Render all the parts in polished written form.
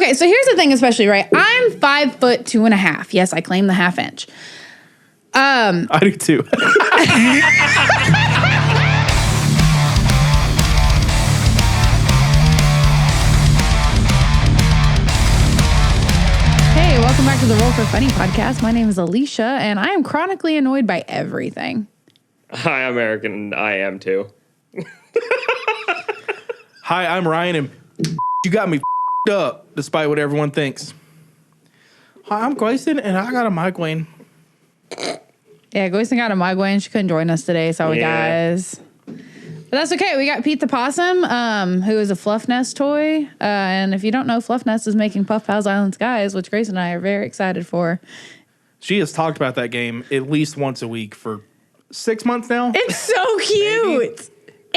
Okay, so here's the thing, especially, right? I'm 5'2.5". Yes, I claim the half inch. I do too. Hey, welcome back to the Roll for Funny podcast. My name is Alicia, and I am chronically annoyed by everything. Hi, I'm Eric, and I am too. Hi, I'm Ryan, and you got me up, despite what everyone thinks. Hi, I'm Grayson, and I got a migraine. Yeah, Grayson got a migraine. She couldn't join us today, sorry guys. But that's okay. We got Pete the Possum, who is a Fluff Nest toy. And if you don't know, Fluff Nest is making Puff Pals Island Skies, which Grace and I are very excited for. She has talked about that game at least once a week for 6 months now. It's so cute. Maybe.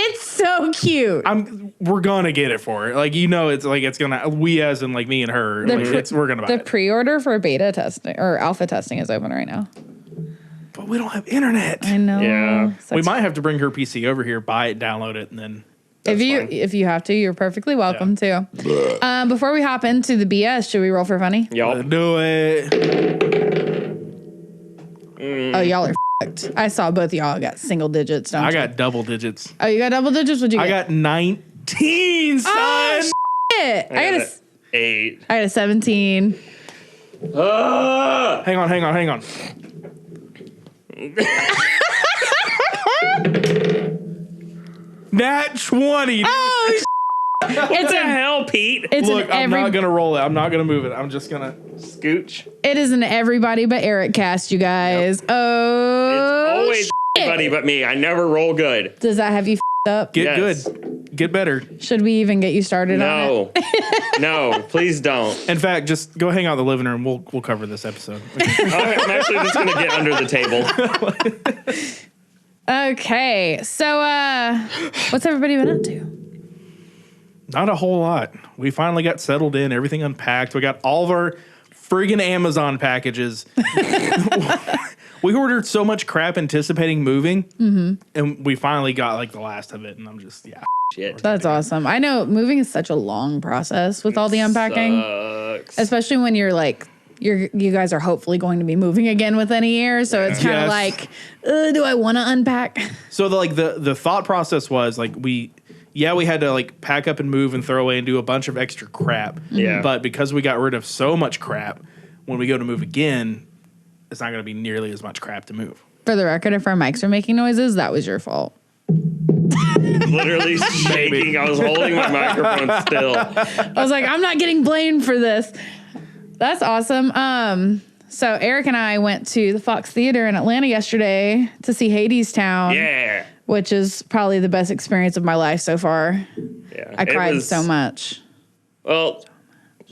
It's so cute. We're gonna get it for her. Like, you know, it's like it's gonna. We as in like me and her. We're gonna buy it. The pre-order for beta testing or alpha testing is open right now. But we don't have internet. I know. Yeah. We might have to bring her PC over here, buy it, download it, and then. If you have to, you're perfectly welcome to. Before we hop into the BS, should we roll for funny? Yup. Do it. Oh, y'all are f***ed. I saw both of y'all got single digits, don't you? I got double digits. Oh, you got double digits? What'd you get? I got 19, son. Oh, shit. I got a 8. I got a 17. Hang on. Nat 20. Oh, shit. What the hell, Pete? Look, I'm not going to roll it. I'm not going to move it. I'm just going to Scooch. It is an everybody but Eric cast, you guys. Yep. Oh, it's always everybody but me. I never roll good. Does that have you f***ed up? Get good. Get better. Should we even get you started on it? No, please don't. In fact, just go hang out in the living room. We'll cover this episode. I'm actually just going to get under the table. Okay, so what's everybody been up to? Not a whole lot. We finally got settled in, everything unpacked. We got all of our friggin' Amazon packages. We ordered so much crap anticipating moving, and we finally got like the last of it, and I'm just, Shit. That's awesome. I know moving is such a long process with all the unpacking. Sucks. Especially when you're like, you guys are hopefully going to be moving again within a year, so it's kind of like, do I want to unpack? So the thought process was like we had to like pack up and move and throw away and do a bunch of extra crap. Yeah. But because we got rid of so much crap, when we go to move again, it's not going to be nearly as much crap to move. For the record, if our mics are making noises, that was your fault. Literally shaking. I was holding my microphone still. I was like, I'm not getting blamed for this. That's awesome. So Eric and I went to the Fox Theater in Atlanta yesterday to see Hades Town. Yeah. Which is probably the best experience of my life so far. Yeah. I cried so much. Well,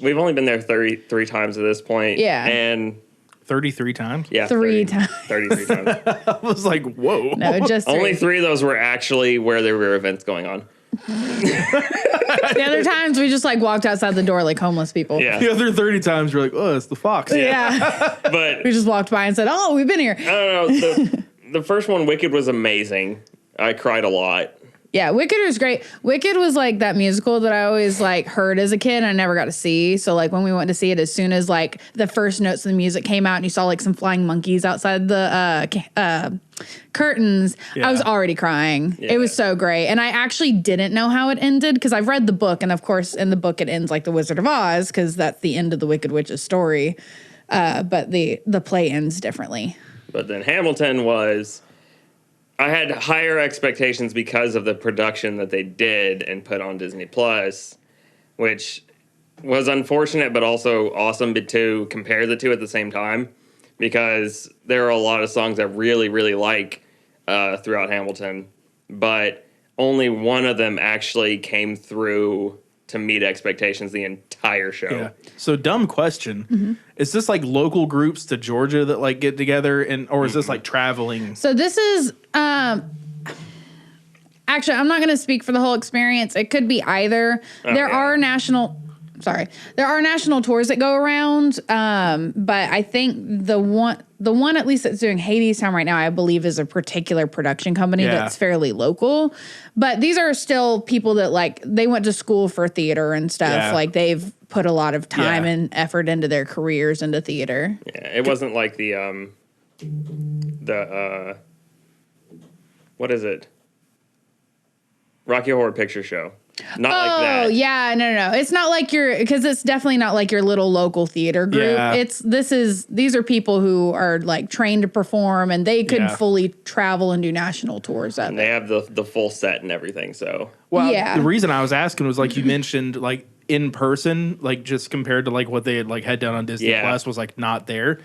we've only been there 33 times at this point. Yeah. And 33 times? yeah. 33 times. I was like, whoa. No, just only 3 of those were actually where there were events going on. The other times we just like walked outside the door like homeless people. Yeah. The other 30 times you're like, oh, it's the Fox. Yeah. But we just walked by and said, oh, we've been here. I don't know. The first one, Wicked, was amazing. I cried a lot. Yeah, Wicked was great. Wicked was like that musical that I always like heard as a kid and I never got to see. So like when we went to see it, as soon as like the first notes of the music came out and you saw like some flying monkeys outside the curtains, I was already crying. Yeah. It was so great. And I actually didn't know how it ended because I've read the book, and of course in the book it ends like The Wizard of Oz because that's the end of the Wicked Witch's story. But the play ends differently. But then Hamilton was... I had higher expectations because of the production that they did and put on Disney Plus, which was unfortunate but also awesome to compare the two at the same time, because there are a lot of songs I really, really like throughout Hamilton, but only one of them actually came through to meet expectations the entire show. Yeah. So dumb question. Mm-hmm. Is this like local groups to Georgia that like get together, and or is this like traveling? So this is actually, I'm not going to speak for the whole experience. It could be either. There are national sorry. There are national tours that go around, but I think the one at least that's doing Hades Town right now, I believe, is a particular production company that's fairly local. But these are still people that like they went to school for theater and stuff. Yeah. Like they've put a lot of time and effort into their careers into theater. Yeah, it wasn't like the what is it? Rocky Horror Picture Show. Not like that. Oh, yeah, no. It's not like because it's definitely not like your little local theater group. Yeah. These are people who are like trained to perform and they could fully travel and do national tours of And they have the full set and everything, so. Well, the reason I was asking was like you mentioned like in person, like just compared to like what they had done on Disney Plus was like not there.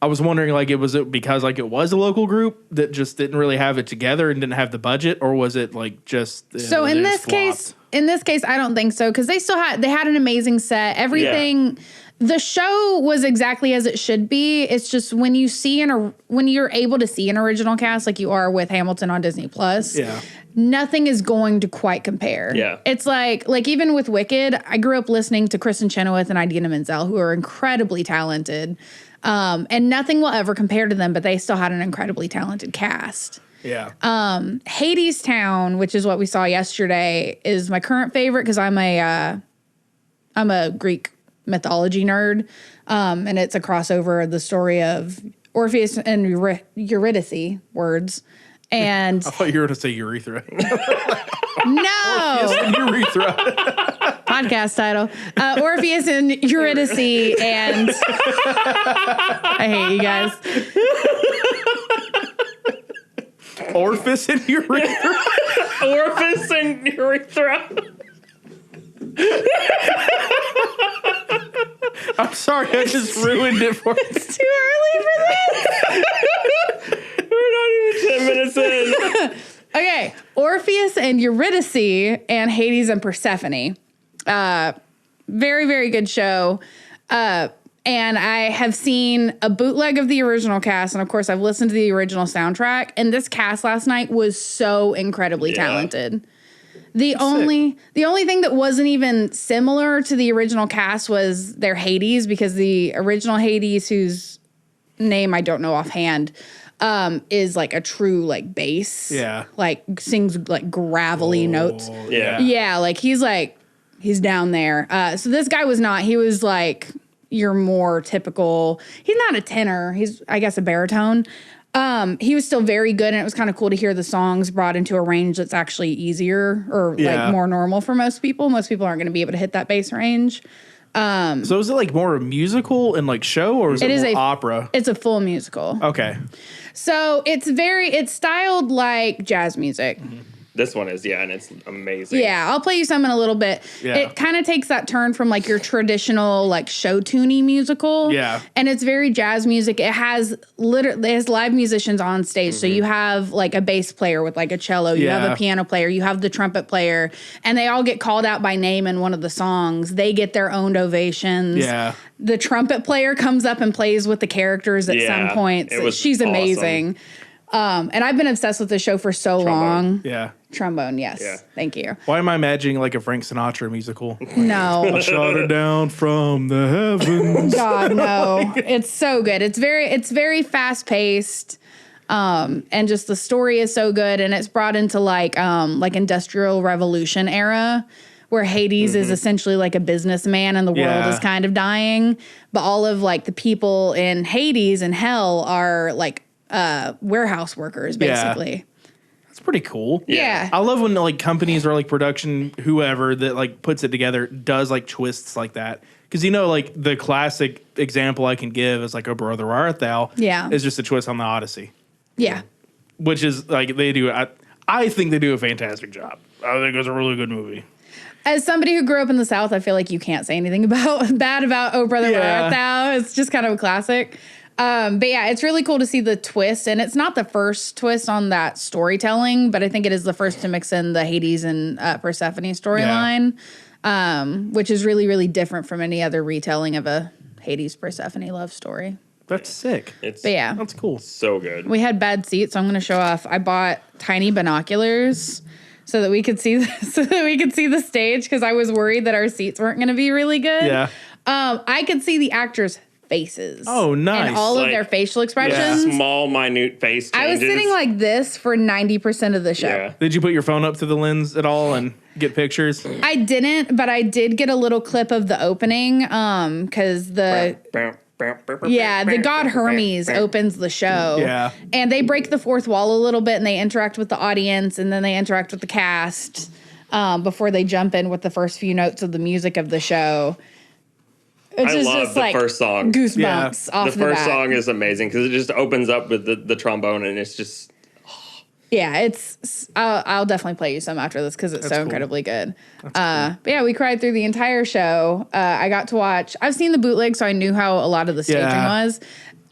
I was wondering, like, was it because like it was a local group that just didn't really have it together and didn't have the budget, or was it like just so in this case, I don't think so because they had an amazing set. Everything, the show was exactly as it should be. It's just when you're able to see an original cast like you are with Hamilton on Disney Plus. Yeah. Nothing is going to quite compare. Yeah. It's like even with Wicked, I grew up listening to Kristen Chenoweth and Idina Menzel, who are incredibly talented. And nothing will ever compare to them, but they still had an incredibly talented cast. Yeah. Hades Town, which is what we saw yesterday, is my current favorite because I'm a Greek mythology nerd. And it's a crossover of the story of Orpheus and Eurydice, words. And I thought you were going to say urethra. no! Orpheus and urethra. Podcast title. Orpheus and Eurydice, and I hate you guys. Orifice and urethra. Orifice and Urethra. I'm sorry, I just ruined it for you. It's too early for this. We're not even 10 minutes in. Okay, Orpheus and Eurydice and Hades and Persephone. Very, very good show. And I have seen a bootleg of the original cast, and of course I've listened to the original soundtrack, and this cast last night was so incredibly talented. The only thing that wasn't even similar to the original cast was their Hades, because the original Hades, whose name I don't know offhand, is like a true like bass. Yeah. Like sings like gravelly notes. Yeah. Yeah, like he's down there. So this guy was not. He was like your more typical. He's not a tenor. He's, I guess, a baritone. He was still very good, and it was kind of cool to hear the songs brought into a range that's actually easier or like more normal for most people. Most people aren't going to be able to hit that bass range. So is it like more a musical and like show, or is it more opera? It's a full musical. Okay. So it's styled like jazz music. Mm-hmm. This one is, and it's amazing. Yeah, I'll play you some in a little bit. Yeah. It kind of takes that turn from like your traditional like show tuney musical. Yeah. And it's very jazz music. It has live musicians on stage. Mm-hmm. So you have like a bass player with like a cello, you have a piano player, you have the trumpet player, and they all get called out by name in one of the songs. They get their own ovations. Yeah. The trumpet player comes up and plays with the characters at some points. She's amazing. And I've been obsessed with this show for so long. Yeah. Trombone, yes. Yeah. Thank you. Why am I imagining like a Frank Sinatra musical? No. I shot her down from the heavens. God, no. It's so good. It's very fast paced. And just the story is so good, and it's brought into like Industrial Revolution era, where Hades is essentially like a businessman and the world is kind of dying. But all of like the people in Hades and hell are like warehouse workers, basically. That's pretty cool. Yeah. I love when like companies or like production, whoever that like puts it together does like twists like that. Because like the classic example I can give is like "O Brother, Where Art Thou?" Yeah. is just a twist on the Odyssey. Yeah. Which is like they do. I think they do a fantastic job. I think it's a really good movie. As somebody who grew up in the South, I feel like you can't say anything bad about "Oh Brother, Where Art Thou?" It's just kind of a classic. But yeah, it's really cool to see the twist, and it's not the first twist on that storytelling, but I think it is the first to mix in the Hades and Persephone storyline, which is really, really different from any other retelling of a Hades Persephone love story. That's sick. But yeah, that's cool. So good. We had bad seats, so I'm going to show off. I bought tiny binoculars so that we could see the stage because I was worried that our seats weren't going to be really good. Yeah. I could see the actors' faces. Oh, nice. And all of Like, their facial expressions. Small, minute face changes. I was sitting like this for 90% of the show. Yeah. Did you put your phone up to the lens at all and get pictures? I didn't, but I did get a little clip of the opening because the god Hermes opens the show. Yeah. And they break the fourth wall a little bit and they interact with the audience and then they interact with the cast before they jump in with the first few notes of the music of the show. I love the first song. Goosebumps off the bat. The first song is amazing because it just opens up with the trombone and it's just... Yeah, it's. I'll definitely play you some after this because it's so incredibly good. But yeah, we cried through the entire show. I got to watch. I've seen the bootleg, so I knew how a lot of the staging was.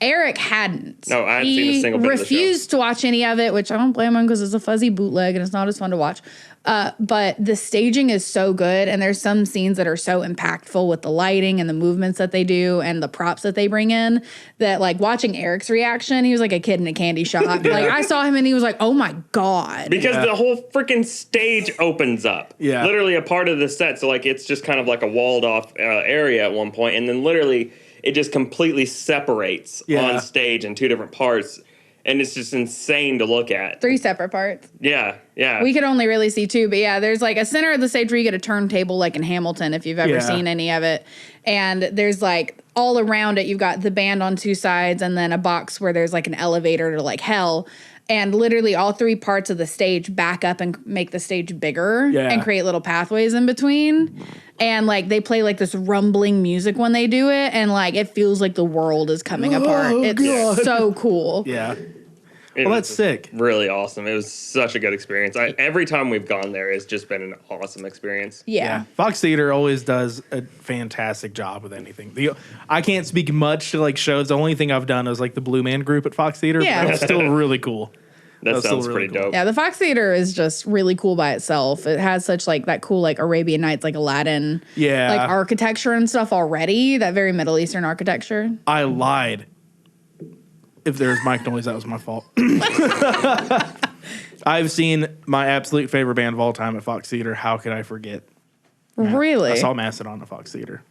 Eric hadn't. No, I hadn't seen a single bit of the show. He refused to watch any of it, which I don't blame him because it's a fuzzy bootleg and it's not as fun to watch. But the staging is so good, and there's some scenes that are so impactful with the lighting and the movements that they do and the props that they bring in that, like, watching Eric's reaction, he was like a kid in a candy shop. Like, I saw him and he was like, oh my God. Because the whole freaking stage opens up. Yeah. Literally a part of the set. So, like, it's just kind of like a walled off area at one point, and then literally it just completely separates on stage in two different parts. And it's just insane to look at. 3 separate parts. Yeah, yeah. We could only really see 2, but yeah, there's like a center of the stage where you get a turntable like in Hamilton, if you've ever seen any of it. And there's like all around it, you've got the band on 2 sides and then a box where there's like an elevator to like hell. And literally all 3 parts of the stage back up and make the stage bigger and create little pathways in between. And like they play like this rumbling music when they do it. And like it feels like the world is coming apart. It's so cool. Yeah. Well, that's sick. Really awesome. It was such a good experience. Every time we've gone there, it's just been an awesome experience. Yeah. Fox Theater always does a fantastic job with anything. I can't speak much to like shows. The only thing I've done is like the Blue Man Group at Fox Theater. Yeah. That's still really cool. That sounds really pretty dope. Yeah, the Fox Theater is just really cool by itself. It has such like that cool like Arabian Nights, like Aladdin, like architecture and stuff already. That very Middle Eastern architecture. I lied. If there's mic noise, that was my fault. I've seen my absolute favorite band of all time at Fox Theater. How could I forget? Really? I saw Mastodon at Fox Theater.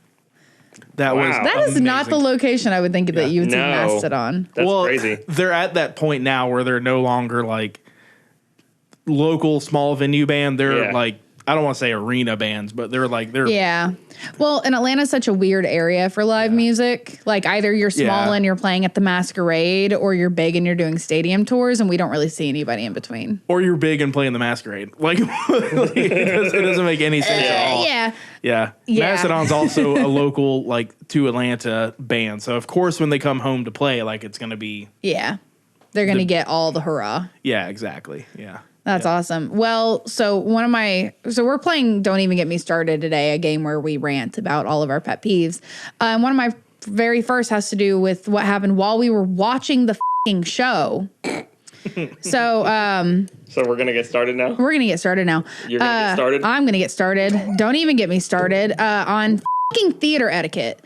That was That is amazing. not the location I would think that you would see No. Mastodon. That's crazy. They're at that point now where they're no longer like local small venue band. They're like, I don't want to say arena bands, but they're Yeah. Well, and Atlanta's such a weird area for live music. Like either you're small and you're playing at the Masquerade or you're big and you're doing stadium tours and we don't really see anybody in between. or you're big and playing the Masquerade. Like it doesn't make any sense at all. Yeah. Yeah. Mastodon's also a local like to Atlanta band. So of course when they come home to play, like it's gonna be Yeah. They're going to get all the hurrah. Yeah, exactly. Yeah. That's awesome. Well, so we're playing Don't Even Get Me Started today, a game where we rant about all of our pet peeves. One of my very first has to do with what happened while we were watching the f***ing show. So we're going to get started now? We're going to get started now. You're going to get started? I'm going to get started. Don't even get me started on f***ing theater etiquette.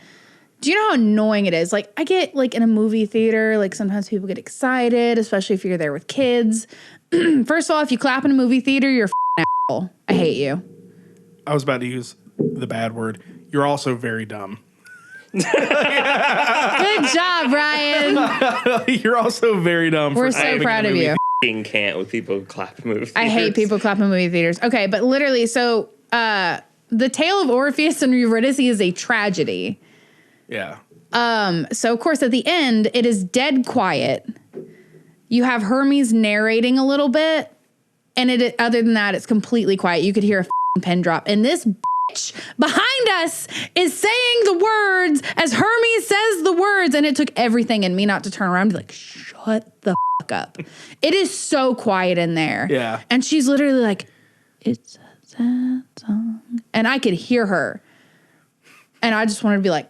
Do you know how annoying it is? Like, I get, like, in a movie theater, like, sometimes people get excited, especially if you're there with kids. First of all, if you clap in a movie theater, you're a f***ing asshole. I hate you. I was about to use the bad word. You're also very dumb. Good job, Ryan. You're also very dumb. We're so proud of you. Can't with people who clap in movie theaters. I hate people clapping in movie theaters. Okay, but literally, so the tale of Orifice and Urethra is a tragedy. Yeah. So, of course, at the end, it is dead quiet. You have Hermes narrating a little bit, and other than that, it's completely quiet. You could hear a f***ing pin drop. And this bitch behind us is saying the words as Hermes says the words, and it took everything in me not to turn around and be like, shut the f*** up. It is so quiet in there. Yeah. And she's literally like, it's a sad song. And I could hear her. And I just wanted to be like,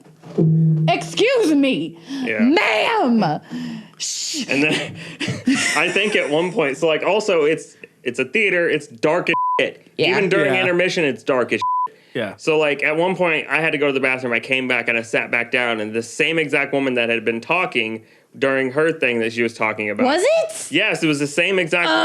excuse me, ma'am. And then I think at one point, so like also it's a theater, it's dark as shit. Yeah. Even during intermission, it's dark as shit. Yeah. So like at one point I had to go to the bathroom. I came back and I sat back down, and the same exact woman that had been talking during her thing that she was talking about. Was it? Yes, it was the same exact whole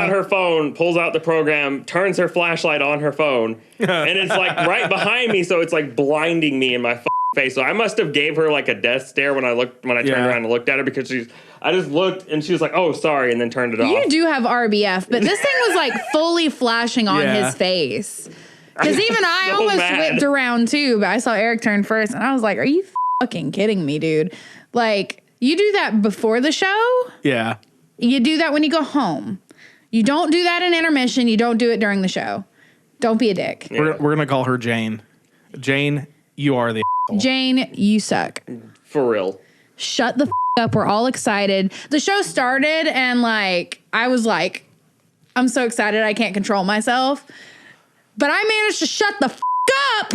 out her phone, pulls out the program, turns her flashlight on her phone, and it's like right behind me, so it's like blinding me in my face. So I must have gave her like a death stare when I turned around and looked at her, because I just looked and she was like, "Oh, sorry," and then turned it off. You do have RBF, but this thing was like fully flashing on his face. Because even I almost whipped around too, but I saw Eric turn first, and I was like, "Are you fucking kidding me, dude?" Like, you do that before the show? Yeah. You do that when you go home. You don't do that in intermission. You don't do it during the show. Don't be a dick. Yeah. We're going to call her Jane. Jane, you are the asshole. Jane, you suck. For real. Shut the up. We're all excited. The show started, and like, I was like, I'm so excited I can't control myself. But I managed to shut the up.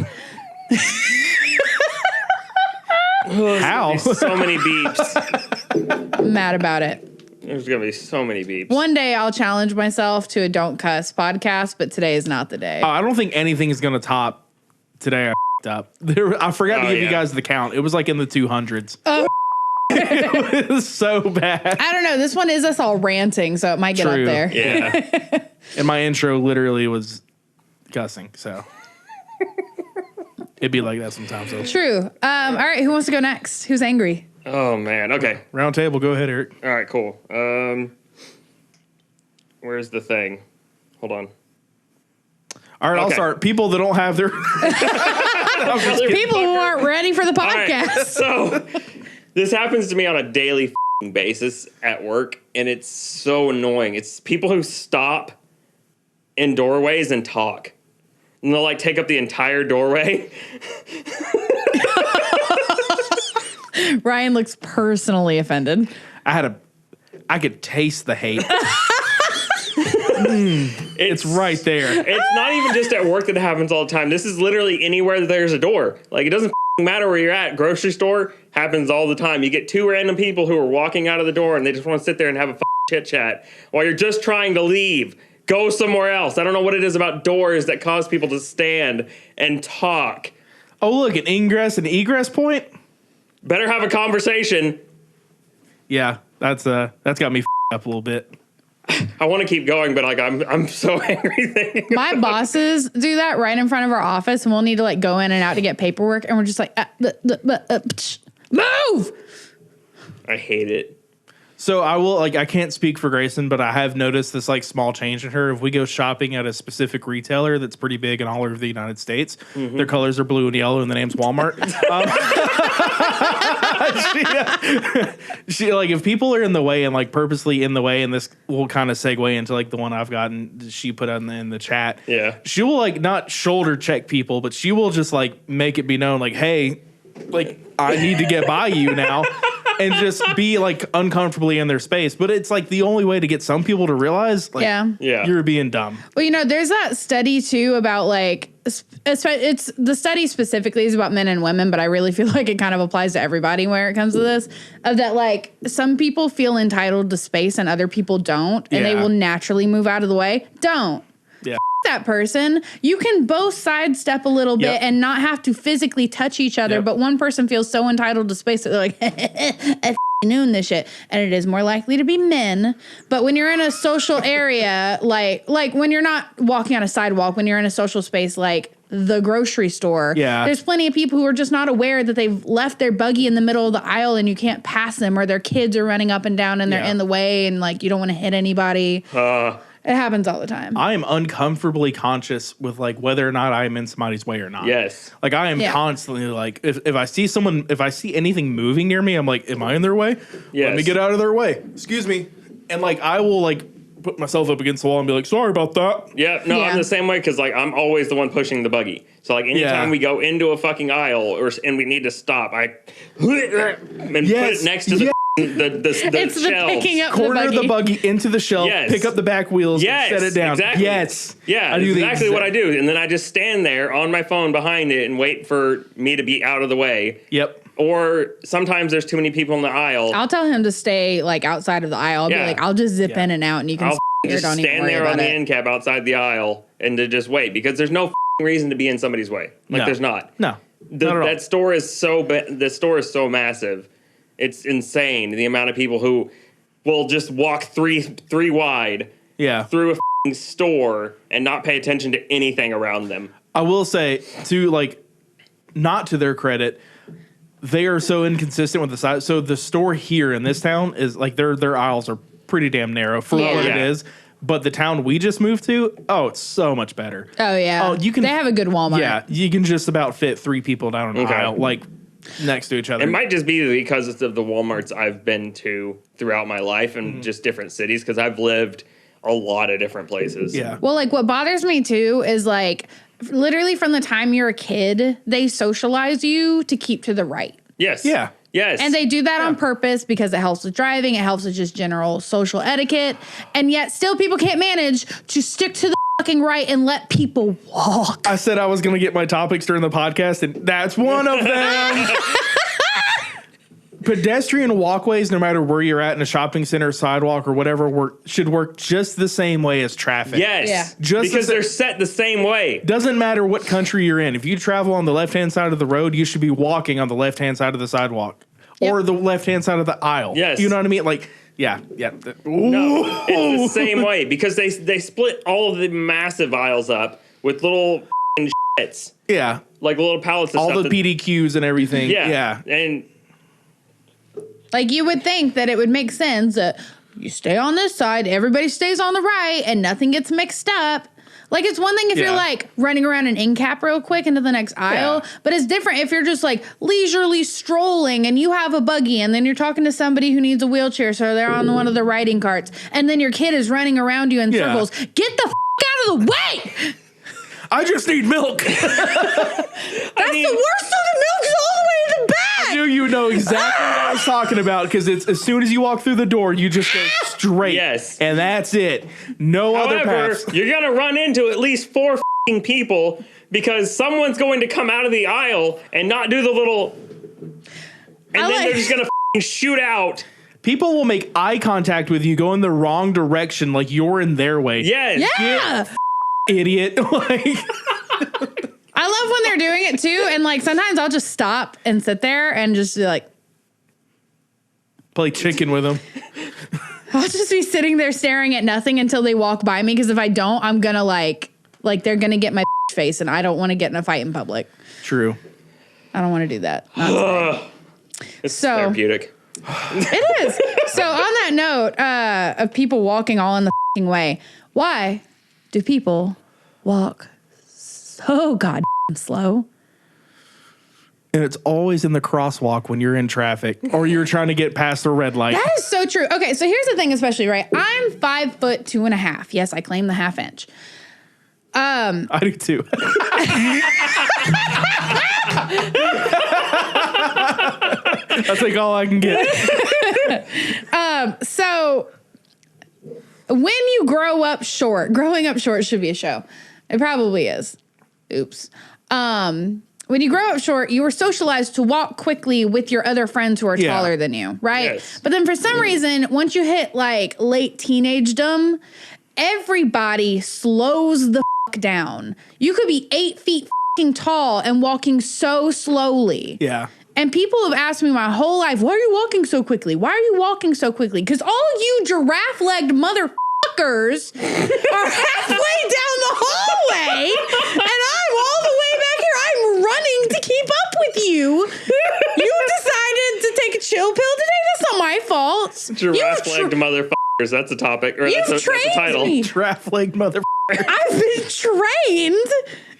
How? So many beeps. I'm mad about it. There's going to be so many beeps. One day I'll challenge myself to a Don't Cuss podcast, but today is not the day. I don't think anything is going to top today. I up. I forgot to give you guys the count. It was like in the 200s. Oh, it was so bad. I don't know. This one is us all ranting, so it might get up there. Yeah. And my intro literally was cussing, so it'd be like that sometimes. Though. True. All right, who wants to go next? Who's angry? Oh, man. Okay. Round table. Go ahead, Eric. All right, cool. Where's the thing? Hold on. All right, I'll start. People that don't have their... People who aren't ready for the podcast. Right, so this happens to me on a daily basis at work, and it's so annoying. It's people who stop in doorways and talk. And they'll, like, take up the entire doorway. Ryan looks personally offended. I could taste the hate. It's right there. It's not even just at work that it happens all the time. This is literally anywhere that there's a door. Like, it doesn't matter where you're at. Grocery store happens all the time. You get two random people who are walking out of the door, and they just want to sit there and have a chit chat while you're just trying to leave. Go somewhere else. I don't know what it is about doors that cause people to stand and talk. Oh, look, an ingress and egress point? Better have a conversation. Yeah, that's got me up a little bit. I want to keep going, but like I'm so angry thinking. My bosses do that right in front of our office, and we'll need to like go in and out to get paperwork, and we're just like, move. I hate it. So I can't speak for Grayson, but I have noticed this like small change in her. If we go shopping at a specific retailer that's pretty big in all over the United States, their colors are blue and yellow, and the name's Walmart. She like, if people are in the way and like purposely in the way, and this will kind of segue into like the one I've gotten, she put in the chat. Yeah. She will like not shoulder check people, but she will just like make it be known like, hey, like I need to get by you now. And just be like uncomfortably in their space. But it's like the only way to get some people to realize like you're being dumb. Well, you know, there's that study too about like, it's the study specifically is about men and women, but I really feel like it kind of applies to everybody where it comes to this, of that like some people feel entitled to space and other people don't, and they will naturally move out of the way. Don't. Yeah. That person, you can both sidestep a little bit and not have to physically touch each other, but one person feels so entitled to space that they're like, I noon this shit, and it is more likely to be men. But when you're in a social area, like when you're not walking on a sidewalk, when you're in a social space like the grocery store, there's plenty of people who are just not aware that they've left their buggy in the middle of the aisle and you can't pass them, or their kids are running up and down and they're in the way, and like you don't want to hit anybody. It happens all the time. I am uncomfortably conscious with like whether or not I am in somebody's way or not. Yes. Like I am constantly like, if I see anything moving near me, I'm like, am I in their way? Yes. Let me get out of their way. Excuse me. And like I will like put myself up against the wall and be like, sorry about that. Yeah, no, I'm the same way, because like I'm always the one pushing the buggy. So like anytime we go into a fucking aisle and we need to stop, I put it next to the it's shelves. the picking up Corner the buggy into the shelf, pick up the back wheels, and set it down. Exactly. Yes. Yeah, I do exactly what I do. And then I just stand there on my phone behind it and wait for me to be out of the way. Yep. Or sometimes there's too many people in the aisle. I'll tell him to stay like outside of the aisle. I'll be like, I'll just zip in and out, and you can just stand there on the end cap outside the aisle and to just wait, because there's no reason to be in somebody's way. Like there's not. No. Not at all. That store is the store is so massive. It's insane, the amount of people who will just walk three wide through a f***ing store and not pay attention to anything around them. I will say, not to their credit, they are so inconsistent with the size. So the store here in this town is like their aisles are pretty damn narrow for what it is. But the town we just moved to, it's so much better. Oh yeah, they have a good Walmart. Yeah, you can just about fit 3 people down an aisle, like next to each other. It might just be because of the Walmarts I've been to throughout my life and just different cities, because I've lived a lot of different places. Yeah. Well, like what bothers me too is like literally from the time you're a kid, they socialize you to keep to the right. Yes. Yeah. Yes. And they do that on purpose because it helps with driving. It helps with just general social etiquette. And yet still people can't manage to stick to the fucking right and let people walk. I said I was going to get my topics during the podcast, and that's one of them. Pedestrian walkways, no matter where you're at in a shopping center, sidewalk, or whatever, should work just the same way as traffic. Yes. Yeah. Just because they're set the same way. Doesn't matter what country you're in. If you travel on the left-hand side of the road, you should be walking on the left-hand side of the sidewalk. Yep. Or the left-hand side of the aisle. Yes. You know what I mean? Like, yeah. No, it's the same way, because they split all of the massive aisles up with little shits. Yeah. Like little pallets of all stuff. the PDQs and everything. Yeah. And like you would think that it would make sense that you stay on this side, everybody stays on the right, and nothing gets mixed up. Like, it's one thing if you're, like, running around an end cap real quick into the next aisle, but it's different if you're just, like, leisurely strolling and you have a buggy and then you're talking to somebody who needs a wheelchair, so they're on one of the riding carts, and then your kid is running around you in circles. Get the out of the way! I just need milk. That's the worst of the milk is all the way to the back! I knew you know exactly what I was talking about, because it's as soon as you walk through the door, you just go straight. Yes. And that's it. No other however, paths. you're going to run into at least 4 people, because someone's going to come out of the aisle and not do the little... And then they're just going to shoot out. People will make eye contact with you, go in the wrong direction, like you're in their way. Yes. Yeah! Idiot. Like... I love when they're doing it too, and like sometimes I'll just stop and sit there and just be like, play chicken with them. I'll just be sitting there staring at nothing until they walk by me, because if I don't, I'm gonna like they're gonna get my face, and I don't want to get in a fight in public. True. I don't want to do that. It's So- therapeutic. It is. So on that note of people walking all in the way, why do people walk so goddamn slow? And it's always in the crosswalk when you're in traffic or you're trying to get past a red light. That is so true. Okay, so here's the thing, especially, right? I'm 5'2.5". Yes, I claim the ½ inch. I do too. That's like all I can get. So when you grow up short, growing up short should be a show. It probably is. Oops. When you grow up short, you were socialized to walk quickly with your other friends who are taller than you, right? Yes. But then for some reason, once you hit like late teenagedom, everybody slows the fuck down. You could be 8 feet fucking tall and walking so slowly. Yeah. And people have asked me my whole life, why are you walking so quickly? Why are you walking so quickly? Because all you giraffe-legged motherfuckers are halfway down the hallway, and I'm all the way back here. I'm running to keep up with you. You decided to take a chill pill today? That's not my fault. Giraffe-legged motherfuckers. That's a topic. Or that's a title. Me. Giraffe-legged mother. I've been trained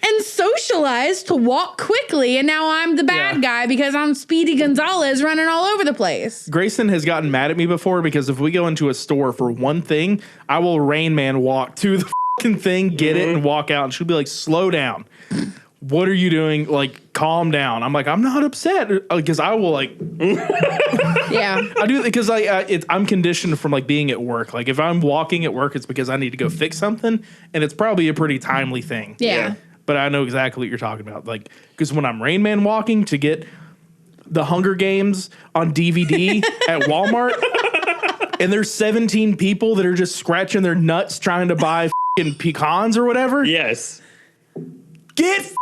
and socialized to walk quickly, and now I'm the bad guy because I'm Speedy Gonzalez running all over the place. Grayson has gotten mad at me before because if we go into a store for one thing, I will Rain Man walk to the fucking thing, get it, and walk out. And she'll be like, slow down. What are you doing? Like, calm down. I'm like, I'm not upset, because I will like. Yeah. I do because I'm conditioned from like being at work. Like if I'm walking at work, it's because I need to go fix something, and it's probably a pretty timely thing. Yeah. But I know exactly what you're talking about. Like, because when I'm Rain Man walking to get the Hunger Games on DVD at Walmart, and there's 17 people that are just scratching their nuts trying to buy f***ing pecans or whatever. Yes. Get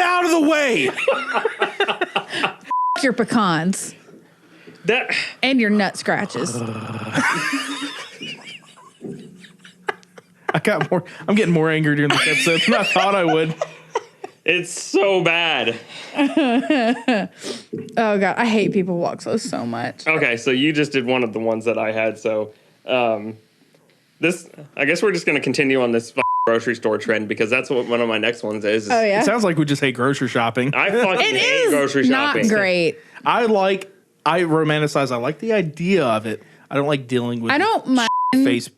out of the way. Your pecans That and your nut scratches. I'm getting more angry during this episode than I thought I would. It's so bad. Oh God, I hate people walk so much. Okay, so you just did one of the ones that I had. So this, I guess we're just going to continue on this grocery store trend because that's what one of my next ones is. Oh yeah, It sounds like we just hate grocery shopping. I fucking hate grocery shopping. Not great. I romanticize. I like the idea of it. I don't like dealing with. I don't mind. Face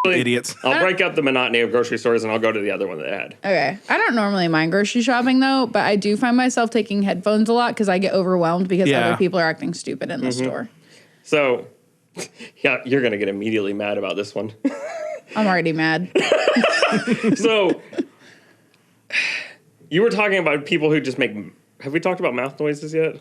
idiots. I'll break up the monotony of grocery stores and I'll go to the other one that I had. Okay, I don't normally mind grocery shopping though, but I do find myself taking headphones a lot because I get overwhelmed because other people are acting stupid in the store. So, yeah, you're gonna get immediately mad about this one. I'm already mad. So, you were talking about people who just make. Have we talked about mouth noises yet?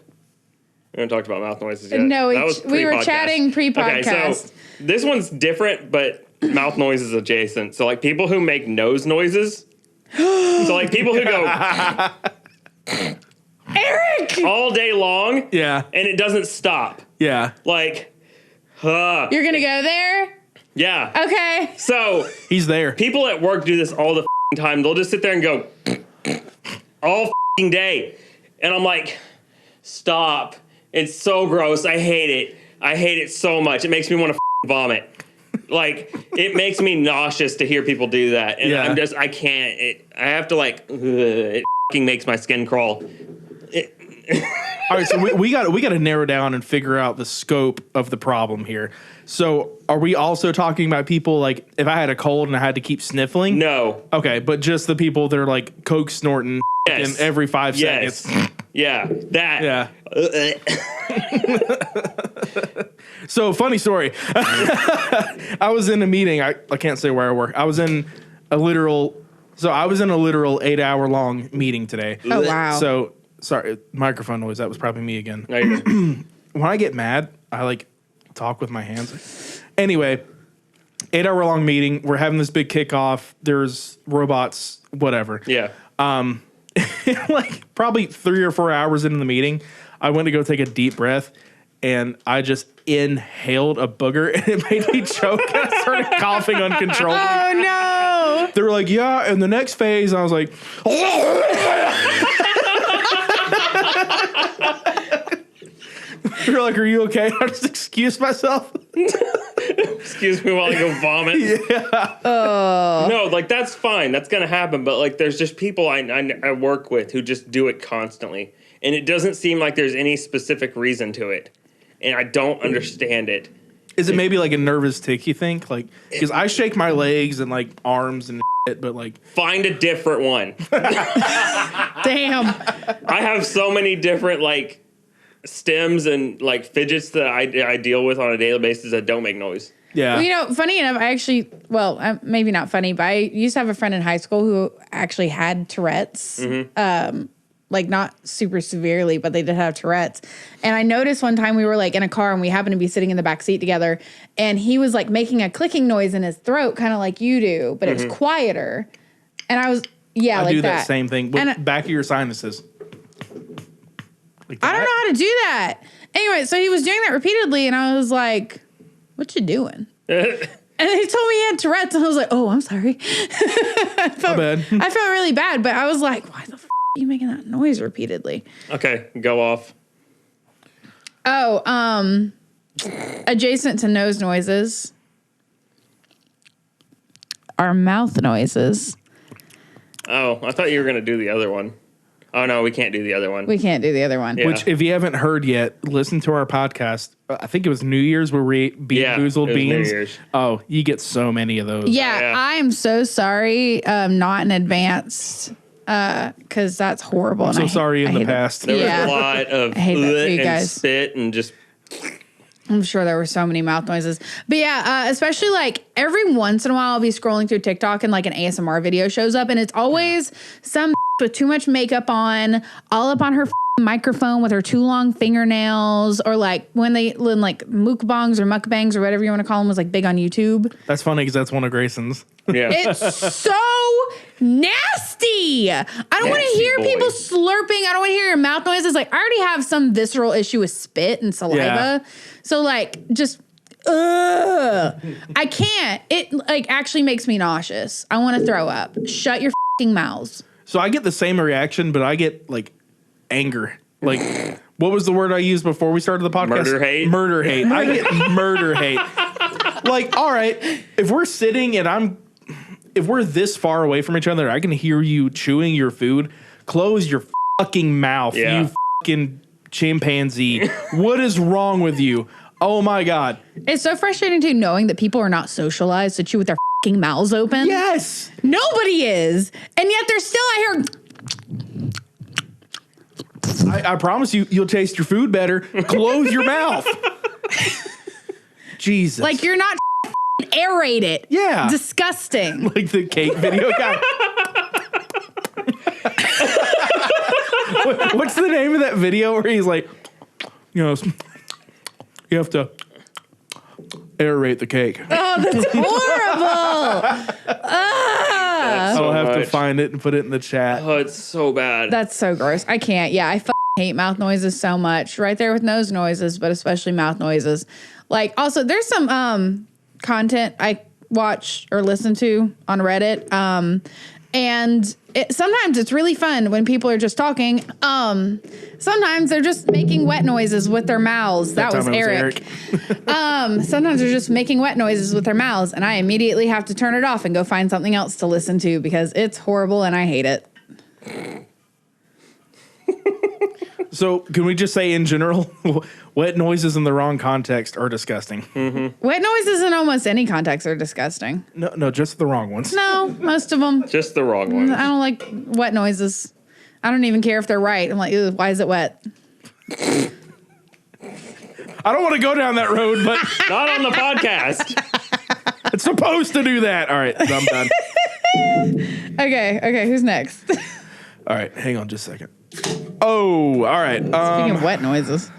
We haven't talked about mouth noises yet. No, That was we were pre-podcast. chatting pre-podcast. Okay, so this one's different, but mouth noise is adjacent. So, like people who make nose noises. So, like people who go Eric, all day long, Yeah. and it doesn't stop. Yeah. Like, you're gonna go there? yeah. Okay. So He's there. people at work do this all the time. They'll just sit there and go all day, and I'm like, stop. It's so gross. I hate it. I hate it so much. It makes me want to vomit. Like, it makes me nauseous to hear people do that. And Yeah. I can't. I have to, like, it makes my skin crawl. All right, so we got to narrow down and figure out the scope of the problem here. So, are we also talking about people like if I had a cold and I had to keep sniffling? No. Okay, but just the people that are like coke snorting Yes. in every 5 Yes. seconds. Yeah. That. Yeah. So, funny story. I was in a meeting. I can't say where I work. I was in a literal 8-hour long meeting today. Oh wow. So, sorry, microphone noise. That was probably me again. No, you're good. When I get mad, I like talk with my hands. Anyway, 8-hour long meeting. We're having this big kickoff. There's robots, whatever. Yeah. Like probably 3 or 4 hours into the meeting, I went to go take a deep breath and I just inhaled a booger and it made me choke. I started coughing uncontrollably. Oh no. They were like, yeah, and the next phase, I was like, they're like, are you okay? I just excused myself. Excuse me while I go vomit. Yeah. No, like that's fine. That's gonna happen. But like, there's just people I work with who just do it constantly, and it doesn't seem like there's any specific reason to it, and I don't understand it. Is it maybe like a nervous tick, you think? Like, because I shake my legs and like arms and shit, but like. Find a different one. Damn. I have so many different like stems and like fidgets that I deal with on a daily basis that don't make noise. Yeah. Well, you know, funny enough, I actually, maybe not funny, but I used to have a friend in high school who actually had Tourette's. Like not super severely, but they did have Tourette's. And I noticed one time we were like in a car and we happened to be sitting in the back seat together and he was like making a clicking noise in his throat, kind of like you do, but it was quieter. And I was, I like do that same thing with And back of your sinuses. Like I don't know how to do that. Anyway, so he was doing that repeatedly and I was like, what you doing? And he told me he had Tourette's and I was like, oh, I'm sorry. I felt really bad, but I was like, why the f*** are you making that noise repeatedly? Okay, go off. Oh, adjacent to nose noises are mouth noises. Oh, I thought you were gonna do the other one. Oh no, we can't do the other one. We can't do the other one. Yeah. Which, if you haven't heard yet, listen to our podcast. I think it was New Year's where we ate Bean-Boozled it was New beans. Year's. Oh, you get so many of those. Yeah, I am so sorry, not in advance, because that's horrible. I'm so sorry in the past. There was Yeah. a lot of I hate that for you and guys. spit and just. I'm sure there were so many mouth noises. But yeah, especially like every once in a while I'll be scrolling through TikTok and like an ASMR video shows up and it's always some with too much makeup on, all up on her microphone with her too long fingernails, or like when like mukbangs or mukbangs or whatever you want to call them was like big on YouTube. That's funny because that's one of Grayson's. Yeah. It's so nasty. I don't want to Nasty hear boy. people slurping. I don't want to hear your mouth noises. Like I already have some visceral issue with spit and saliva. Yeah. So like just I can't. It like actually makes me nauseous. I want to throw up. Shut your fucking mouths. So I get the same reaction, but I get like anger. Like, what was the word I used before we started the podcast? Murder hate. Murder hate. I get murder hate. Like, all right, if we're sitting and if we're this far away from each other, I can hear you chewing your food. Close your fucking mouth, you fucking chimpanzee. What is wrong with you? Oh my God. It's so frustrating too, knowing that people are not socialized to chew with their fucking mouths open. Yes. Nobody is. And yet they're still out here. I promise you'll taste your food better. Close your mouth. Jesus. Like you're not aerate it. Yeah. Disgusting. Like the cake video guy. What's the name of that video where he's like, you know, you have to aerate the cake. Oh, that's horrible. I'll have to find it and put it in the chat. Oh, it's so bad. That's so gross. I can't. Yeah, I hate mouth noises so much. Right there with nose noises, but especially mouth noises. Like, also, there's some content I watch or listen to on Reddit. And sometimes it's really fun when people are just talking. Sometimes they're just making wet noises with their mouths. That was Eric. Sometimes they're just making wet noises with their mouths, and I immediately have to turn it off and go find something else to listen to because it's horrible and I hate it. So can we just say in general, wet noises in the wrong context are disgusting? Mm-hmm. Wet noises in almost any context are disgusting. No, just the wrong ones. No, most of them. Just the wrong one. I don't like wet noises. I don't even care if they're right. I'm like, ew, why is it wet? I don't want to go down that road, but Not on the podcast. it's supposed to do that. All right, I'm done. Okay, who's next? All right, hang on just a second. Oh, all right. Speaking of wet noises.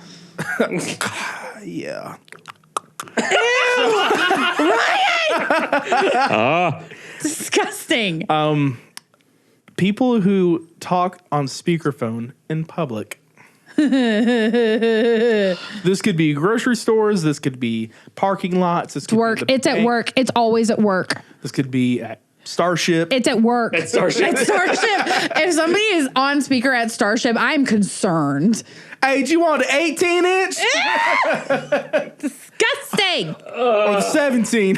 Yeah. Disgusting. People who talk on speakerphone in public. This could be grocery stores. This could be parking lots. This could Work. be the It's at bank. work. It's always at work. This could be at Starship. It's at work. At Starship. At Starship. If somebody is on speaker at Starship, I'm concerned. Hey, do you want an 18-inch Disgusting. or the 17?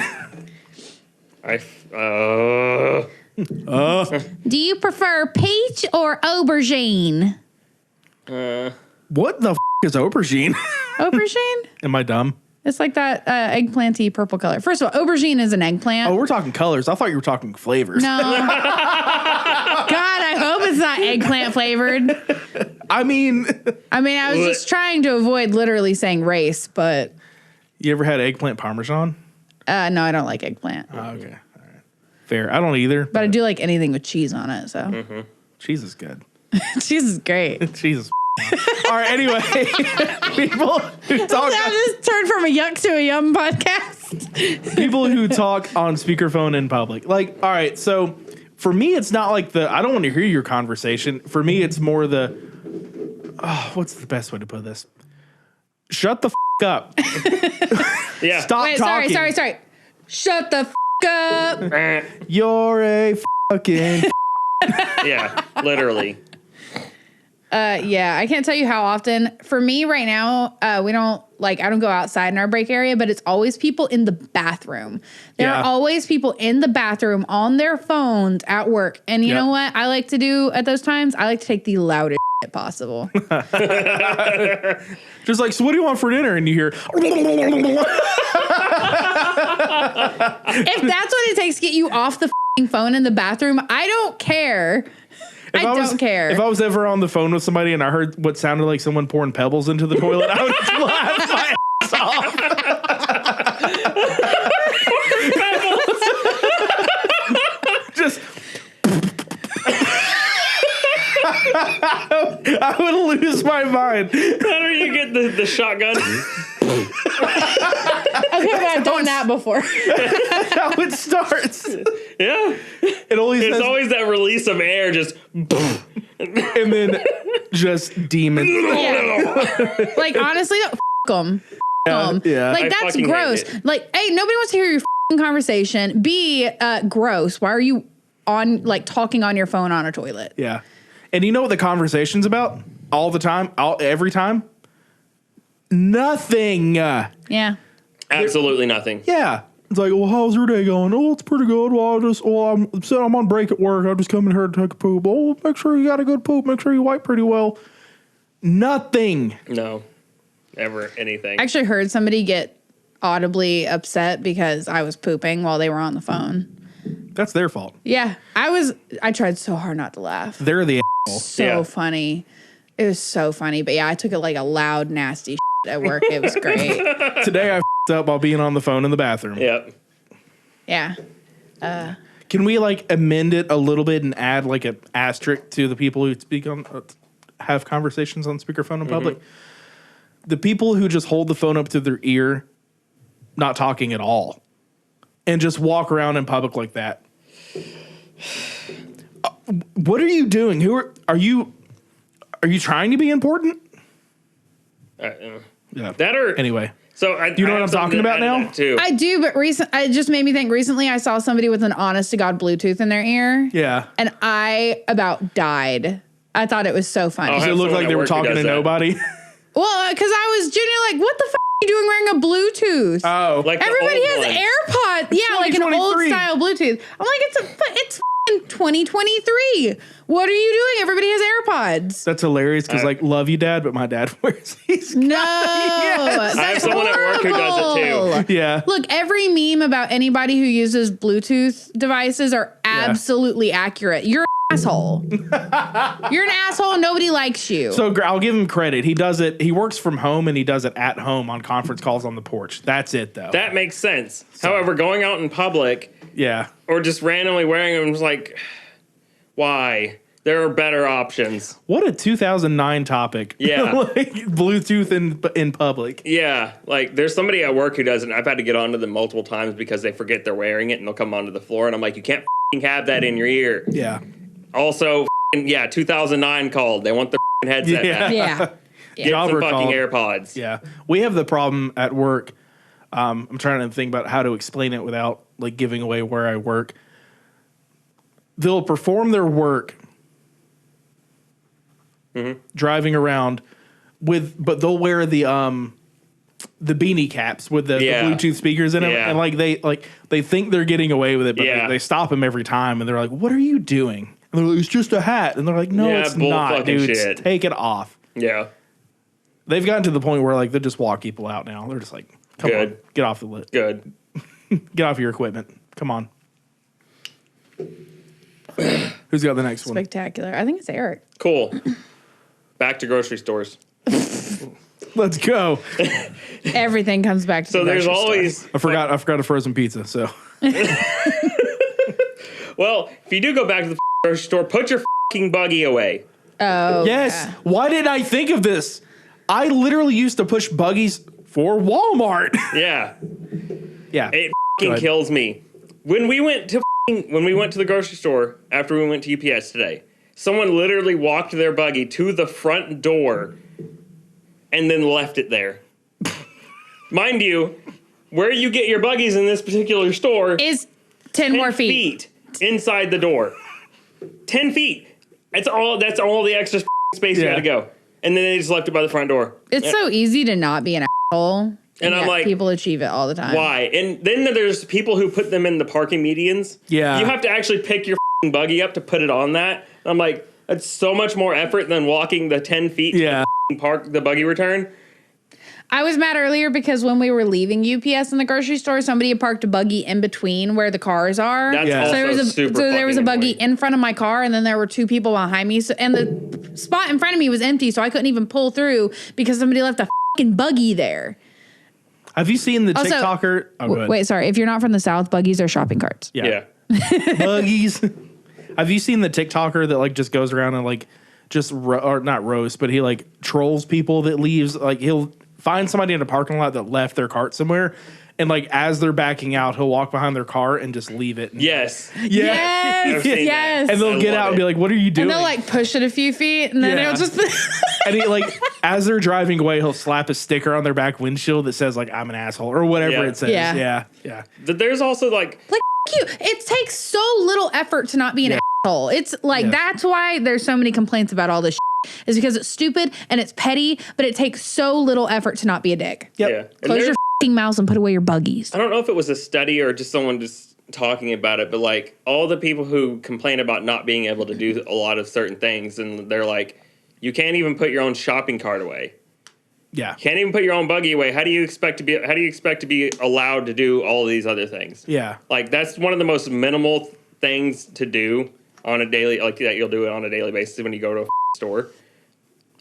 Do you prefer peach or aubergine? What the is aubergine? Aubergine? Am I dumb? It's like that eggplanty purple color. First of all, aubergine is an eggplant. Oh, we're talking colors. I thought you were talking flavors. No. God, I hope it's not eggplant flavored. I mean, I was just trying to avoid literally saying race, but you ever had eggplant parmesan? no, I don't like eggplant. Oh, okay. All right. Fair. I don't either. But I do like anything with cheese on it, so. Cheese is good. Cheese is great. Cheese is all right, anyway. People who talk That just turned from a yuck to a yum podcast. people who talk on speakerphone in public. Like, all right, so for me it's not like I don't want to hear your conversation. For me it's more what's the best way to put this? Shut the up. Yeah. Stop Wait, talking. sorry. Shut the up. You're a fucking Yeah, literally. Yeah, I can't tell you how often. For me right now, I don't go outside in our break area, but it's always people in the bathroom. There Yeah. are always people in the bathroom on their phones at work. And you know what I like to do at those times? I like to take the loudest shit possible. just like, so what do you want for dinner? And you hear If that's what it takes to get you off the f***ing phone in the bathroom, I don't care. I don't care. If I was ever on the phone with somebody and I heard what sounded like someone pouring pebbles into the toilet, I would just laugh my ass off. Just I would lose my mind. How do you get the shotgun? Okay, but I've done that before. That's how it starts. Yeah. It always It's says, always that release of air, just and then just demons. Yeah. Like, honestly, f*** them. them. Yeah. Like, I that's fucking hate gross. it. Like, A, nobody wants to hear your conversation. B, gross. Why are you talking on your phone on a toilet? Yeah. And you know what the conversation's about all the time, every time? Nothing. Yeah. Absolutely nothing. Yeah. It's like, well, how's your day going? Oh, it's pretty good. I'm on break at work. I'm just coming here to take a poop. Oh, make sure you got a good poop. Make sure you wipe pretty well. Nothing. No. Ever anything. I actually heard somebody get audibly upset because I was pooping while they were on the phone. That's their fault. Yeah. I tried so hard not to laugh. They're the So funny. It was so funny. But yeah, I took it like a loud, nasty at work. It was great. Today I up while being on the phone in the bathroom. Yep. Yeah. Can we amend it a little bit and add an asterisk to the people who speak on have conversations on speakerphone in public? The people who just hold the phone up to their ear, not talking at all, and just walk around in public like that. What are you doing? Are you trying to be important? Yeah. That or Anyway. So Do you know what I'm talking about now? Too. I do, but it just made me think recently I saw somebody with an honest to God Bluetooth in their ear. Yeah. And I about died. I thought it was so funny. Does it look like they were talking to nobody? Well, because I was genuinely like, what the f*** are you doing wearing a Bluetooth? Oh. Like the Everybody old has ones. AirPods. Yeah, like an old 2023. style Bluetooth. I'm like, it's f***ing 2023. What are you doing? Everybody has AirPods. That's hilarious because, love you, Dad, but my dad wears these. No. Yes. I have someone at work who does it too. Yeah. Look, every meme about anybody who uses Bluetooth devices are absolutely accurate. You're an asshole. You're an asshole. Nobody likes you. So I'll give him credit. He does it. He works from home and he does it at home on conference calls on the porch. That's it, though. That makes sense. However, going out in public Yeah. or just randomly wearing them is like, why? There are better options. What a 2009 topic. Yeah. Bluetooth in public. Yeah, like there's somebody at work who doesn't. I've had to get onto them multiple times because they forget they're wearing it and they'll come onto the floor and I'm like, you can't have that in your ear. Yeah. Also, 2009 called. They want their headset back. yeah. Get Jobber some fucking called. AirPods. Yeah. We have the problem at work. I'm trying to think about how to explain it without giving away where I work. They'll perform their work driving around but they'll wear the beanie caps with the Bluetooth speakers in them, and they think they're getting away with it, but they stop them every time, and they're like, "What are you doing?" And they're like, "It's just a hat," and they're like, "No, it's bull not, fucking dude. shit. Take it off." Yeah. They've gotten to the point where they just walk people out now. They're just like, "Come on, get off the list. Good. Get off your equipment. Come on." Who's got the next one? Spectacular. I think it's Eric. Cool. Back to grocery stores. Let's go. Everything comes back to So the there's grocery store. always I forgot a frozen pizza. So well, if you do go back to the grocery store, put your fucking buggy away. Oh, yes. yeah. Why didn't I think of this? I literally used to push buggies for Walmart. Yeah. Yeah. It fucking kills me. When we went to the grocery store after we went to UPS today, someone literally walked their buggy to the front door and then left it there. Mind you, where you get your buggies in this particular store Is 10 more feet. inside the door. 10 feet. That's all the extra space you had to go. And then they just left it by the front door. It's so easy to not be an asshole. And I'm yet like, people achieve it all the time. why? And then there's people who put them in the parking medians. Yeah. You have to actually pick your buggy up to put it on that. And I'm like, that's so much more effort than walking the 10 feet to park the buggy return. I was mad earlier because when we were leaving UPS in the grocery store, somebody had parked a buggy in between where the cars are. That's also there was a buggy annoying. in front of my car, and then there were two people behind me. So, and the spot in front of me was empty, so I couldn't even pull through because somebody left a fucking buggy there. Have you seen the Also, TikToker? Oh, go ahead. Wait, sorry. If you're not from the South, buggies are shopping carts. Yeah. Buggies. Have you seen the TikToker that just goes around and or not roast, but he trolls people that leaves? He'll find somebody in a parking lot that left their cart somewhere, and as they're backing out, he'll walk behind their car and just leave it. Yes. Yes. I've seen that. Yes. And they'll I get love out and it. be like, "What are you doing?" And they'll push it a few feet, and then Yeah. it'll just. And he as they're driving away, he'll slap a sticker on their back windshield that says like "I'm an asshole" or whatever it says. Yeah. Yeah. There's also like you. It takes so little effort to not be an asshole. It's like that's why there's so many complaints about all this is because it's stupid and it's petty, but it takes so little effort to not be a dick. Yep. yeah. Close your mouths and put away your buggies. I don't know if it was a study or just someone just talking about it, but like all the people who complain about not being able to do a lot of certain things, and they're like, you can't even put your own shopping cart away. Yeah. You can't even put your own buggy away. How do you expect to be allowed to do all these other things? Yeah. Like that's one of the most minimal things to do on a daily, like that you'll do it on a daily basis when you go to a store.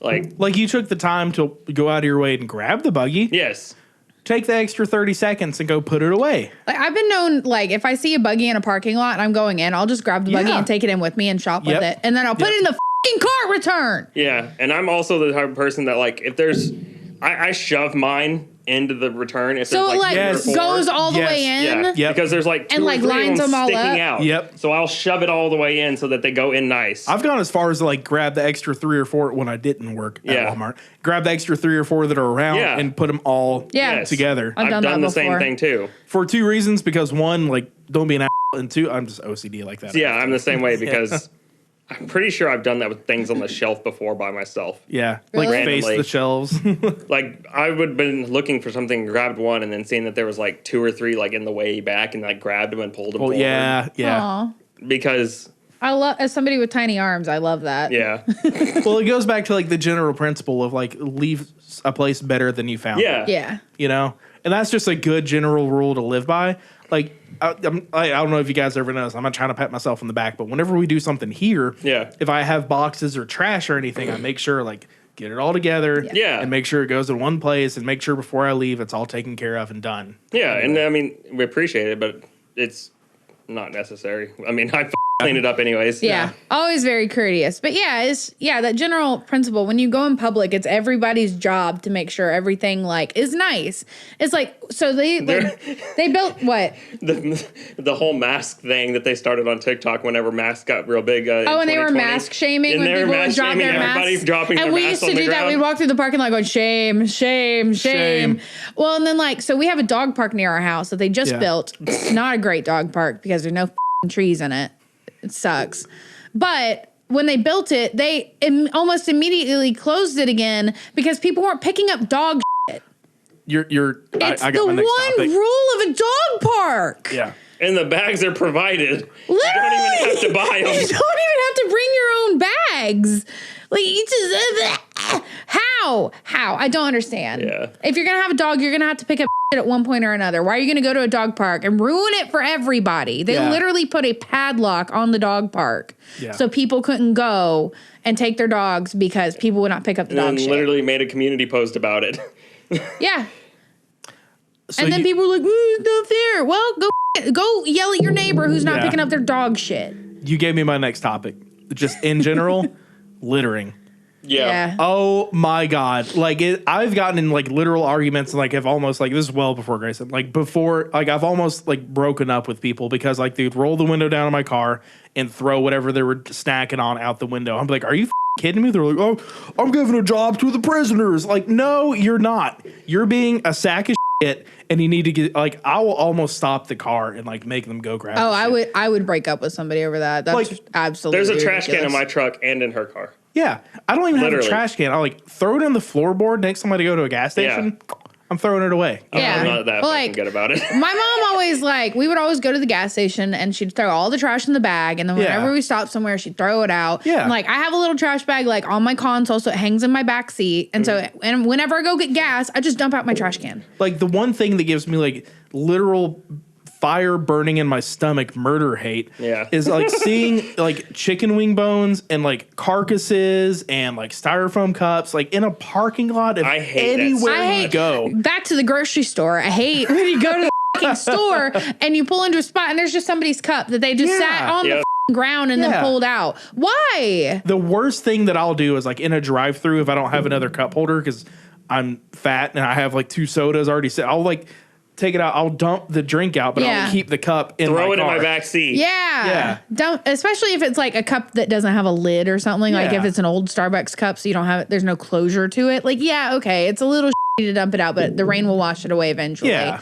Like you took the time to go out of your way and grab the buggy. Yes. Take the extra 30 seconds and go put it away. Like I've been known, like if I see a buggy in a parking lot and I'm going in, I'll just grab the buggy and take it in with me and shop with it, and then I'll put it in the cart return. Yeah, and I'm also the type of person that like if there's, I shove mine into the return if so there's like it goes all the way in. Yeah, because there's like two and or like three lines of them them all sticking up. out. Yep. So I'll shove it all the way in so that they go in nice. I've gone as far as to like grab the extra 3 or 4 when I didn't work at Walmart. Grab the extra 3 or 4 that are around and put them all together. I've done the that same thing too. For 2 reasons, because 1, like don't be an asshole, and 2, I'm just OCD like that. Yeah, I'm the same way because I'm pretty sure I've done that with things on the shelf before by myself. Yeah, Really? like face Randomly. the shelves. Like I would have been looking for something, grabbed one, and then seeing that there was like 2 or 3 like in the way back, and like grabbed them and pulled them forward. yeah. Aw. Because I love, as somebody with tiny arms, I love that. yeah, Well, it goes back to like the general principle of like leave a place better than you found it. Yeah. You know, and that's just a good general rule to live by. Like, I don't know if you guys ever notice, I'm not trying to pat myself on the back, but whenever we do something here, if I have boxes or trash or anything, I make sure like get it all together, and make sure it goes in one place, and make sure before I leave it's all taken care of and done. Yeah, and I mean we appreciate it, but it's not necessary. I mean, I clean it up anyways. Yeah. Always very courteous. But that general principle, when you go in public, it's everybody's job to make sure everything like is nice. It's like, so they built what? The whole mask thing that they started on TikTok whenever masks got real big. And they were mask shaming when people would drop their masks. And we used to do that. We'd walk through the parking lot going, shame, shame, shame. Well, and then like, so we have a dog park near our house that they just built. It's not a great dog park because there's no trees in it. It sucks. But when they built it, they almost immediately closed it again because people weren't picking up dog shit. It's I got the one rule of a dog park. Yeah. And the bags are provided. Literally. You don't even have to buy them. You don't even have to bring your own bags. Like, you just, how? I don't understand. Yeah. If you're going to have a dog, you're going to have to pick up shit at one point or another. Why are you going to go to a dog park and ruin it for everybody? They literally put a padlock on the dog park so people couldn't go and take their dogs because people would not pick up the dog shit. Literally made a community post about it. Yeah. So and then people were like, it's not fair. Well, go yell at your neighbor who's not picking up their dog shit. You gave me my next topic. Just in general, littering. Yeah. Oh my God. Like I've gotten in like literal arguments and like have almost like, this is well before Grayson, like before, like I've almost like broken up with people because like they'd roll the window down on my car and throw whatever they were snacking on out the window. I'm like, are you kidding me? They're like, oh, I'm giving a job to the prisoners. Like, no, you're not. You're being a sack of shit, and you need to get like, I will almost stop the car and like make them go grab. Oh, I would break up with somebody over that. That's like, absolutely There's a trash ridiculous. can in my truck and in her car. Yeah, I don't even Literally. have a trash can. I'll like throw it on the floorboard next time I go to a gas station. I'm throwing it away. Yeah. I'm not that fucking good about it. My mom always we would always go to the gas station and she'd throw all the trash in the bag. And then whenever we stopped somewhere, she'd throw it out. Yeah. And, like I have a little trash bag like on my console. So it hangs in my back seat. And and whenever I go get gas, I just dump out my trash can. Like the one thing that gives me like literal fire burning in my stomach, murder hate, is like seeing like chicken wing bones and like carcasses and like styrofoam cups like in a parking lot of anywhere you go. Back to the grocery store. I hate when you go to the fucking store and you pull into a spot and there's just somebody's cup that they just sat on the ground and then pulled out. Why? The worst thing that I'll do is like in a drive-through if I don't have another cup holder because I'm fat and I have like 2 sodas already set. I'll like take it out. I'll dump the drink out, but I'll keep the cup in Throw my it car. in my back seat. Yeah. Don't, especially if it's like a cup that doesn't have a lid or something. Like if it's an old Starbucks cup, so you don't have it, there's no closure to it. Like, yeah, okay, it's a little shitty to dump it out, but the rain will wash it away eventually. Yeah.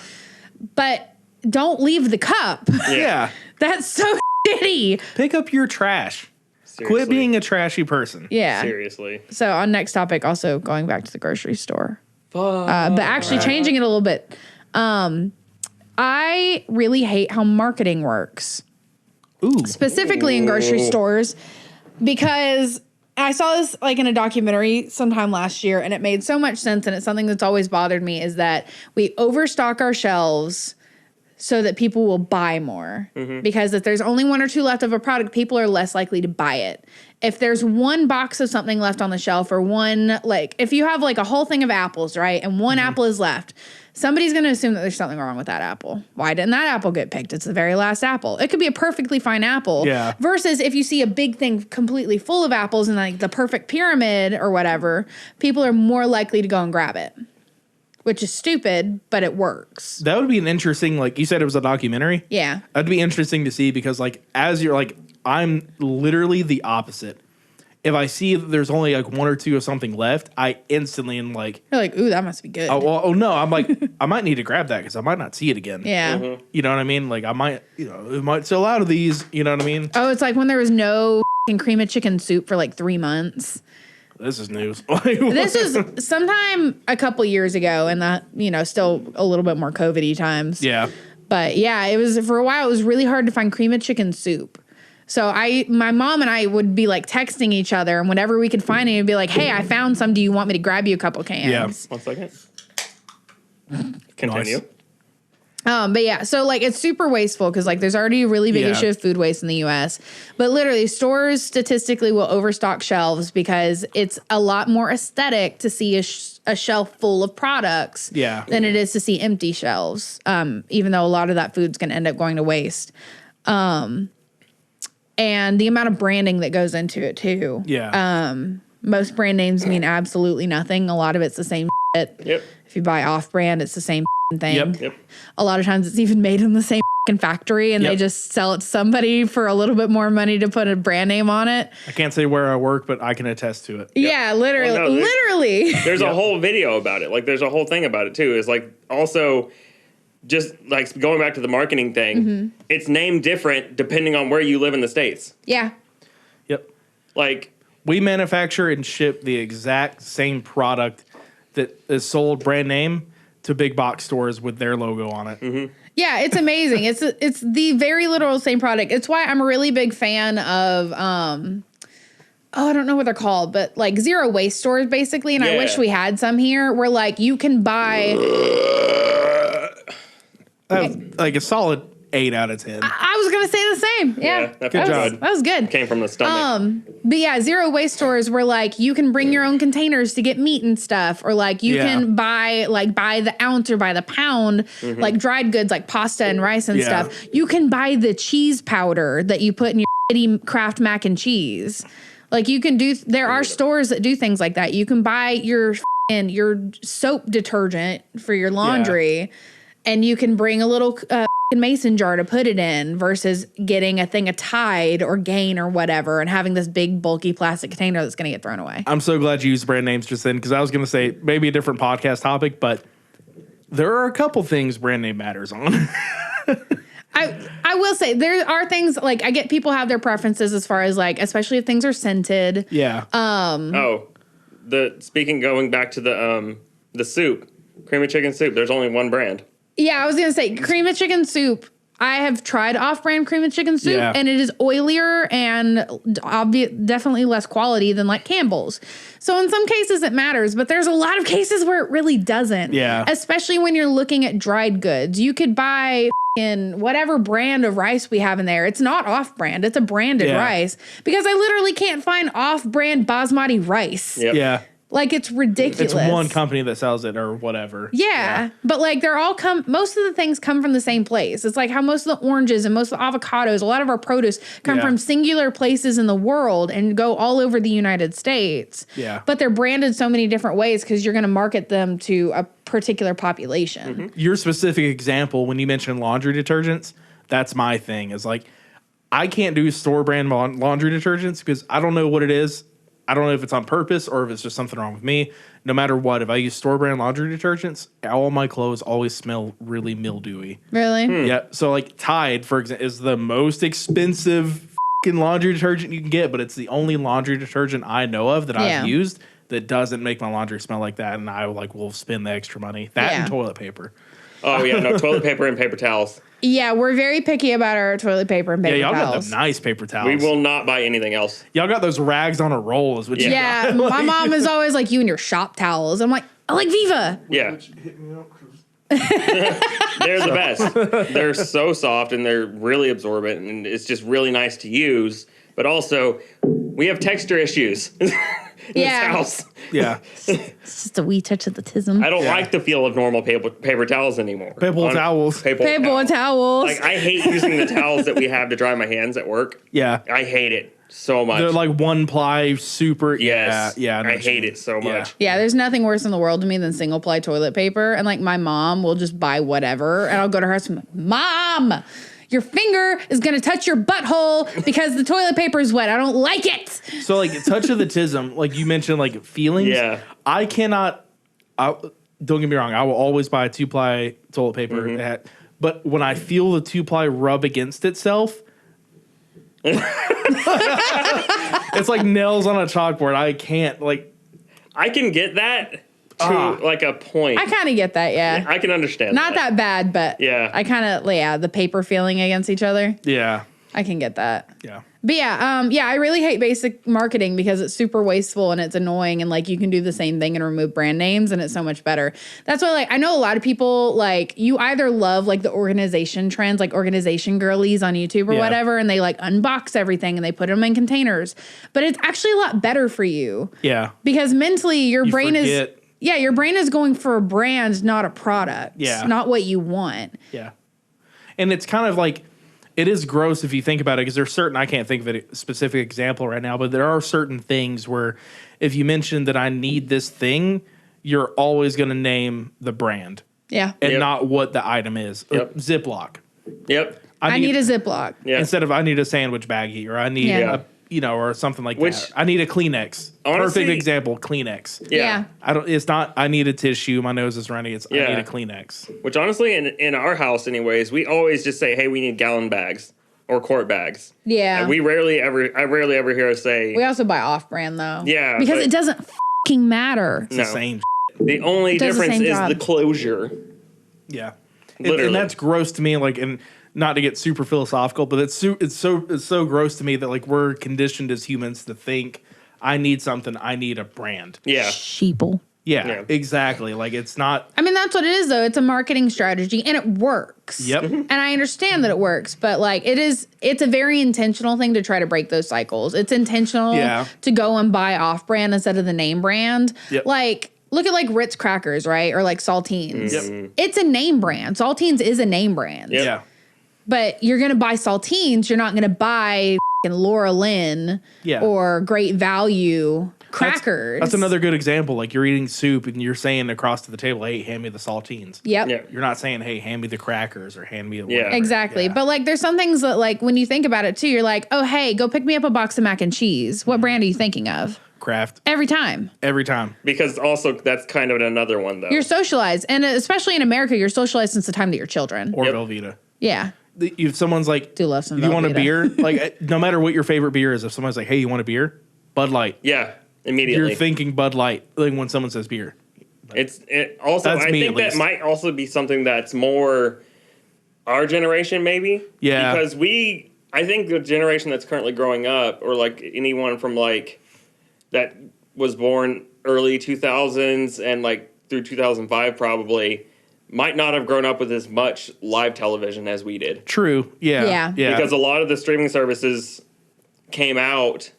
But don't leave the cup. Yeah. That's so shitty. Pick up your trash. Seriously. Quit being a trashy person. Yeah. Seriously. So on next topic, also going back to the grocery store. But actually changing it a little bit. I really hate how marketing works. Ooh. Specifically in grocery stores, because I saw this like in a documentary sometime last year, and it made so much sense, and it's something that's always bothered me, is that we overstock our shelves so that people will buy more. Because if there's only one or two left of a product, people are less likely to buy it. If there's one box of something left on the shelf, or one, like, if you have like a whole thing of apples, right, and one apple is left, somebody's going to assume that there's something wrong with that apple. Why didn't that apple get picked? It's the very last apple. It could be a perfectly fine apple. Yeah. Versus if you see a big thing completely full of apples and like the perfect pyramid or whatever, people are more likely to go and grab it. Which is stupid, but it works. That would be an interesting, like you said, it was a documentary. Yeah. That'd be interesting to see, because like, as you're like, I'm literally the opposite. If I see that there's only like one or two of something left, I instantly am like, You're like, ooh, that must be good. oh no, I'm like, I might need to grab that because I might not see it again. Yeah. You know what I mean? Like I might, it might sell out of these. You know what I mean? Oh, it's like when there was no cream of chicken soup for like 3 months. This is news. This was sometime a couple years ago, and that, still a little bit more COVID-y times. Yeah. But yeah, it was, for a while, it was really hard to find cream of chicken soup. So my mom and I would be like texting each other, and whenever we could find it, it'd be like, hey, I found some. Do you want me to grab you a couple cans? Yeah. 1 second. Continue. Nice. But yeah, so like it's super wasteful because like there's already a really big issue of food waste in the U.S. But literally, stores statistically will overstock shelves because it's a lot more aesthetic to see a shelf full of products than it is to see empty shelves. Even though a lot of that food's going to end up going to waste. And the amount of branding that goes into it too. Yeah. Most brand names mean absolutely nothing. A lot of it's the same shit. Yep. If you buy off-brand, it's the same thing. Yep. A lot of times it's even made in the same factory, and they just sell it to somebody for a little bit more money to put a brand name on it. I can't say where I work, but I can attest to it. Yeah, literally. Well, no, literally. There's a whole video about it. Like, there's a whole thing about it, too. It's like, also, just like going back to the marketing thing, it's named different depending on where you live in the States. Yeah. Yep. Like, we manufacture and ship the exact same product that is sold brand name to big box stores with their logo on it. Yeah, it's amazing. It's the very literal same product. It's why I'm a really big fan of I don't know what they're called, but like zero waste stores basically, and I wish we had some here where like you can buy That's like a solid 8 out of 10. I was gonna say the same. Yeah. that Good felt job. good. That was good. Came from the stomach. But yeah, zero waste stores where like you can bring your own containers to get meat and stuff, or like you can buy the ounce or by the pound, like dried goods like pasta and rice and stuff. You can buy the cheese powder that you put in your shitty Kraft mac and cheese. Like you can do. There are stores that do things like that. You can buy your soap detergent for your laundry, and you can bring a little mason jar to put it in versus getting a thing of Tide or Gain or whatever and having this big bulky plastic container that's going to get thrown away. I'm so glad you used brand names just then, because I was going to say maybe a different podcast topic, but there are a couple things brand name matters on. I will say there are things like I get people have their preferences as far as like, especially if things are scented. Yeah. Going back to the soup, cream of chicken soup, there's only one brand. Yeah, I was going to say cream of chicken soup. I have tried off-brand cream of chicken soup, and it is oilier and definitely less quality than like Campbell's. So in some cases it matters, but there's a lot of cases where it really doesn't. Yeah. Especially when you're looking at dried goods. You could buy in whatever brand of rice we have in there. It's not off-brand. It's a branded rice, because I literally can't find off-brand basmati rice. Yep. Yeah. Like, it's ridiculous. It's one company that sells it or whatever. Yeah. But like they're all most of the things come from the same place. It's like how most of the oranges and most of the avocados, a lot of our produce come from singular places in the world and go all over the United States. Yeah. But they're branded so many different ways because you're going to market them to a particular population. Mm-hmm. Your specific example, when you mentioned laundry detergents, that's my thing. Is like, I can't do store brand laundry detergents because I don't know what it is. I don't know if it's on purpose or if it's just something wrong with me. No matter what, if I use store brand laundry detergents, all my clothes always smell really mildewy. Really? Yeah. So like Tide, for example, is the most expensive laundry detergent you can get, but it's the only laundry detergent I know of that I've used that doesn't make my laundry smell like that, and I will spend the extra money. That and toilet paper. Oh yeah, no, toilet paper and paper towels. Yeah, we're very picky about our toilet paper and paper y'all towels. got the nice paper towels. We will not buy anything else. Y'all got those rags on a roll is what you got. My mom is always like, you and your shop towels. I'm like, I like Viva. Yeah. They're the best. They're so soft and they're really absorbent and it's just really nice to use. But also, we have texture issues in this house. Yeah. It's just a wee touch of the tism. I don't like the feel of normal paper towels anymore. Paper towels. Paper towels. Like, I hate using the towels that we have to dry my hands at work. Yeah. I hate it so much. They're like one ply, super. Yes. Yeah. I hate it so much. Yeah, there's nothing worse in the world to me than single ply toilet paper. And like my mom will just buy whatever. And I'll go to her house and I'm like, Mom, your finger is going to touch your butthole because the toilet paper is wet. I don't like it. So like touch of the tism, like you mentioned, like feelings. Yeah. I cannot. Don't get me wrong. I will always buy a 2-ply toilet paper. But when I feel the 2-ply rub against itself, it's like nails on a chalkboard. I can't I can get that to like a point. I kind of get that, yeah. I can understand Not that bad, but Yeah. I kind of, the paper feeling against each other. Yeah. I can get that. Yeah. But I really hate basic marketing because it's super wasteful and it's annoying and like you can do the same thing and remove brand names and it's so much better. That's why I know a lot of people you either love like the organization trends, like organization girlies on YouTube or whatever, and they unbox everything and they put them in containers. But it's actually a lot better for you. Yeah. Because mentally your brain forget. is your brain is going for a brand, not a product. Yeah. Not what you want. Yeah. And it's kind of like, it is gross if you think about it, because there's certain, I can't think of a specific example right now, but there are certain things where if you mention that I need this thing, you're always going to name the brand. Yeah. And not what the item is. Yep. Ziploc. Yep. I need a Ziploc. Yeah. Instead of I need a sandwich baggie or I need a, or something like that. I need a Kleenex. Honestly, perfect example, Kleenex. Yeah. It's not I need a tissue, my nose is runny. It's I need a Kleenex. Which honestly in our house anyways, we always just say, hey, we need gallon bags or quart bags. Yeah. And I rarely ever hear us say. We also buy off brand though. Yeah. Because it doesn't fucking matter. It's the same. The only difference is the closure. Yeah. Literally. And that's gross to me, and not to get super philosophical, but it's so gross to me that we're conditioned as humans to think I need something, I need a brand. Yeah. Sheeple. Yeah, exactly. It's not. I mean, that's what it is, though. It's a marketing strategy, and it works. Yep. And I understand that it works, but it's a very intentional thing to try to break those cycles. It's intentional to go and buy off-brand instead of the name brand. Yep. Look at Ritz crackers, right? Or Saltines. Yep. It's a name brand. Saltines is a name brand. Yep. Yeah. But you're going to buy Saltines. You're not going to buy Laura Lynn or Great Value crackers. That's another good example. You're eating soup and you're saying across to the table, hey, hand me the saltines. Yep. Yeah. You're not saying, hey, hand me the crackers or hand me the whatever. Exactly. Yeah. But there's some things that when you think about it too, you're like, oh, hey, go pick me up a box of mac and cheese. What brand are you thinking of? Kraft. Every time. Because also that's kind of another one though. You're socialized. And especially in America, you're socialized since the time that you're children. Or Velveeta. Yeah. If someone's do love some do you want a Velveeta. beer? No matter what your favorite beer is, if someone's like, hey, you want a beer? Bud Light. Yeah. Immediately. You're thinking Bud Light when someone says beer. I think that might also be something that's more our generation maybe. Yeah. Because I think the generation that's currently growing up, or anyone from that was born early 2000s and through 2005 probably, might not have grown up with as much live television as we did. True. Yeah. Yeah. Because a lot of the streaming services came out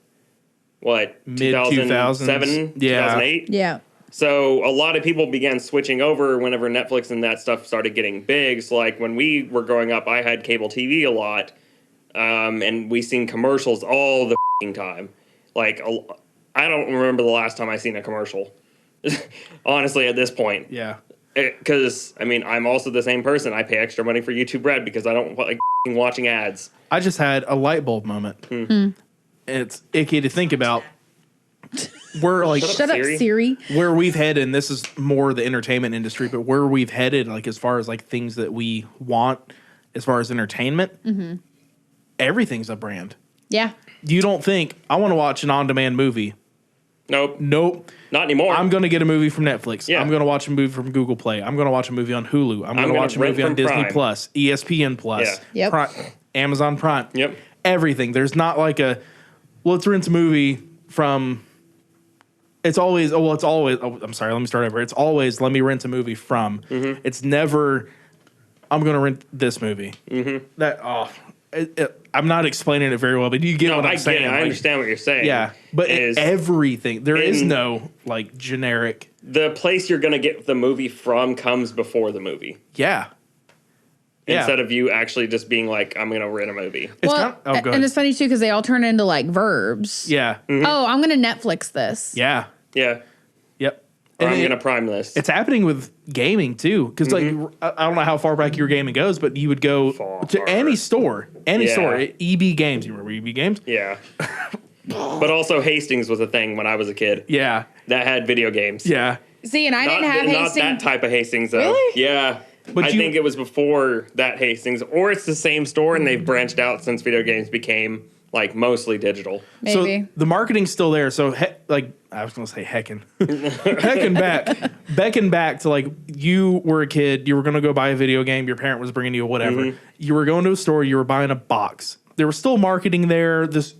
Mid 2007, 2008? Yeah. So a lot of people began switching over whenever Netflix and that stuff started getting big. So like when we were growing up, I had cable TV a lot, and we seen commercials all the time. Like I don't remember the last time I seen a commercial. Honestly, at this point. Yeah. Because I mean, I'm also the same person. I pay extra money for YouTube Red because I don't like watching ads. I just had a light bulb moment. It's icky to think about. We're like Shut up, Siri. where we've headed, and this is more the entertainment industry, but where we've headed, like as far as like things that we want, as far as entertainment, everything's a brand. Yeah. You don't think I want to watch an on-demand movie? Nope. Not anymore. I'm going to get a movie from Netflix. Yeah. I'm going to watch a movie from Google Play. I'm going to watch a movie on Hulu. I'm going to watch a movie on Disney Prime. Plus, ESPN Plus, Yep. Amazon Prime. Yep. Everything. There's not like let's rent a movie from. It's always. I'm sorry. Let me start over. It's always let me rent a movie from. It's never. I'm going to rent this movie. I'm not explaining it very well, but you get what I'm saying. I understand what you're saying. Yeah, but everything. There is no like generic. The place you're going to get the movie from comes before the movie. Yeah. Instead of you actually just being like, I'm going to rent a movie. Well, go ahead. and it's funny too because they all turn into like verbs. Yeah. Oh, I'm going to Netflix this. Yeah. Yeah. Yep. Or And I'm going to Prime this. It's happening with gaming too, because like I don't know how far back your gaming goes, but you would go to any store, EB Games. You remember EB Games? Yeah. But also Hastings was a thing when I was a kid. Yeah. That had video games. Yeah. See, and I didn't have Not Hastings. that type of Hastings, though. Really? Yeah. But I think it was before that Hastings, or it's the same store and they've branched out since video games became like mostly digital. Maybe. So the marketing's still there. So I was going to say heckin' back to like you were a kid, you were going to go buy a video game, your parent was bringing you whatever. You were going to a store, you were buying a box. There was still marketing there. This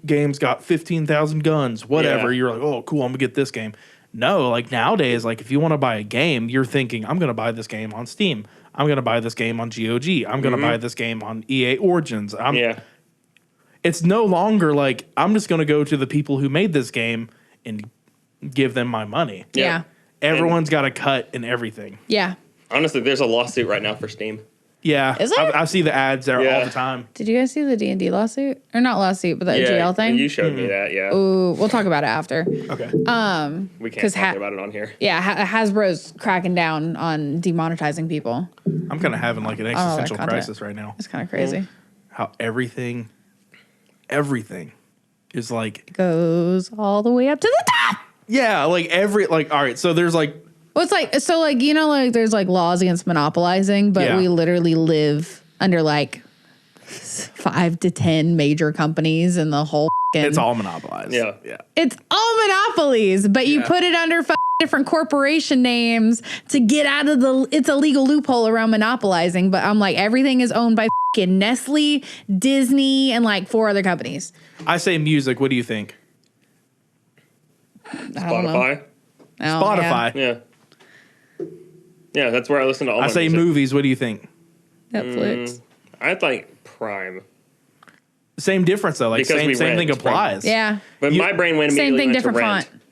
game's got 15,000 guns, whatever. Yeah. You're like, oh, cool, I'm going to get this game. No, like nowadays, like if you want to buy a game, you're thinking, I'm going to buy this game on Steam. I'm going to buy this game on GOG. I'm going to buy this game on EA Origins. It's no longer like, I'm just going to go to the people who made this game and give them my money. Yeah. Everyone's got a cut in everything. Yeah. Honestly, there's a lawsuit right now for Steam. Yeah. Is there? I see the ads there all the time. Did you guys see the D&D lawsuit? Or not lawsuit, but the jail thing? You showed me that, yeah. Ooh, we'll talk about it after. Okay. We can't talk about it on here. Yeah, Hasbro's cracking down on demonetizing people. I'm kind of having like an existential crisis right now. It's kind of crazy. How everything is like Goes all the way up to the top. yeah, like all right, so there's like Well, it's like, so like, you know, like there's like laws against monopolizing, but we literally live under like 5 to 10 major companies in the whole it's all monopolized. Yeah. It's all monopolies, but you put it under different corporation names to get out of it's a legal loophole around monopolizing. But I'm like, everything is owned by Nestle, Disney, and like 4 other companies. I say music. What do you think? Spotify? Spotify. Yeah. Yeah, that's where I listen to all my I say music. movies. What do you think? Netflix. I think Prime. Same difference though. Like Because same we thing rent applies. Yeah. But my brain went Same immediately thing, went different to rent. font.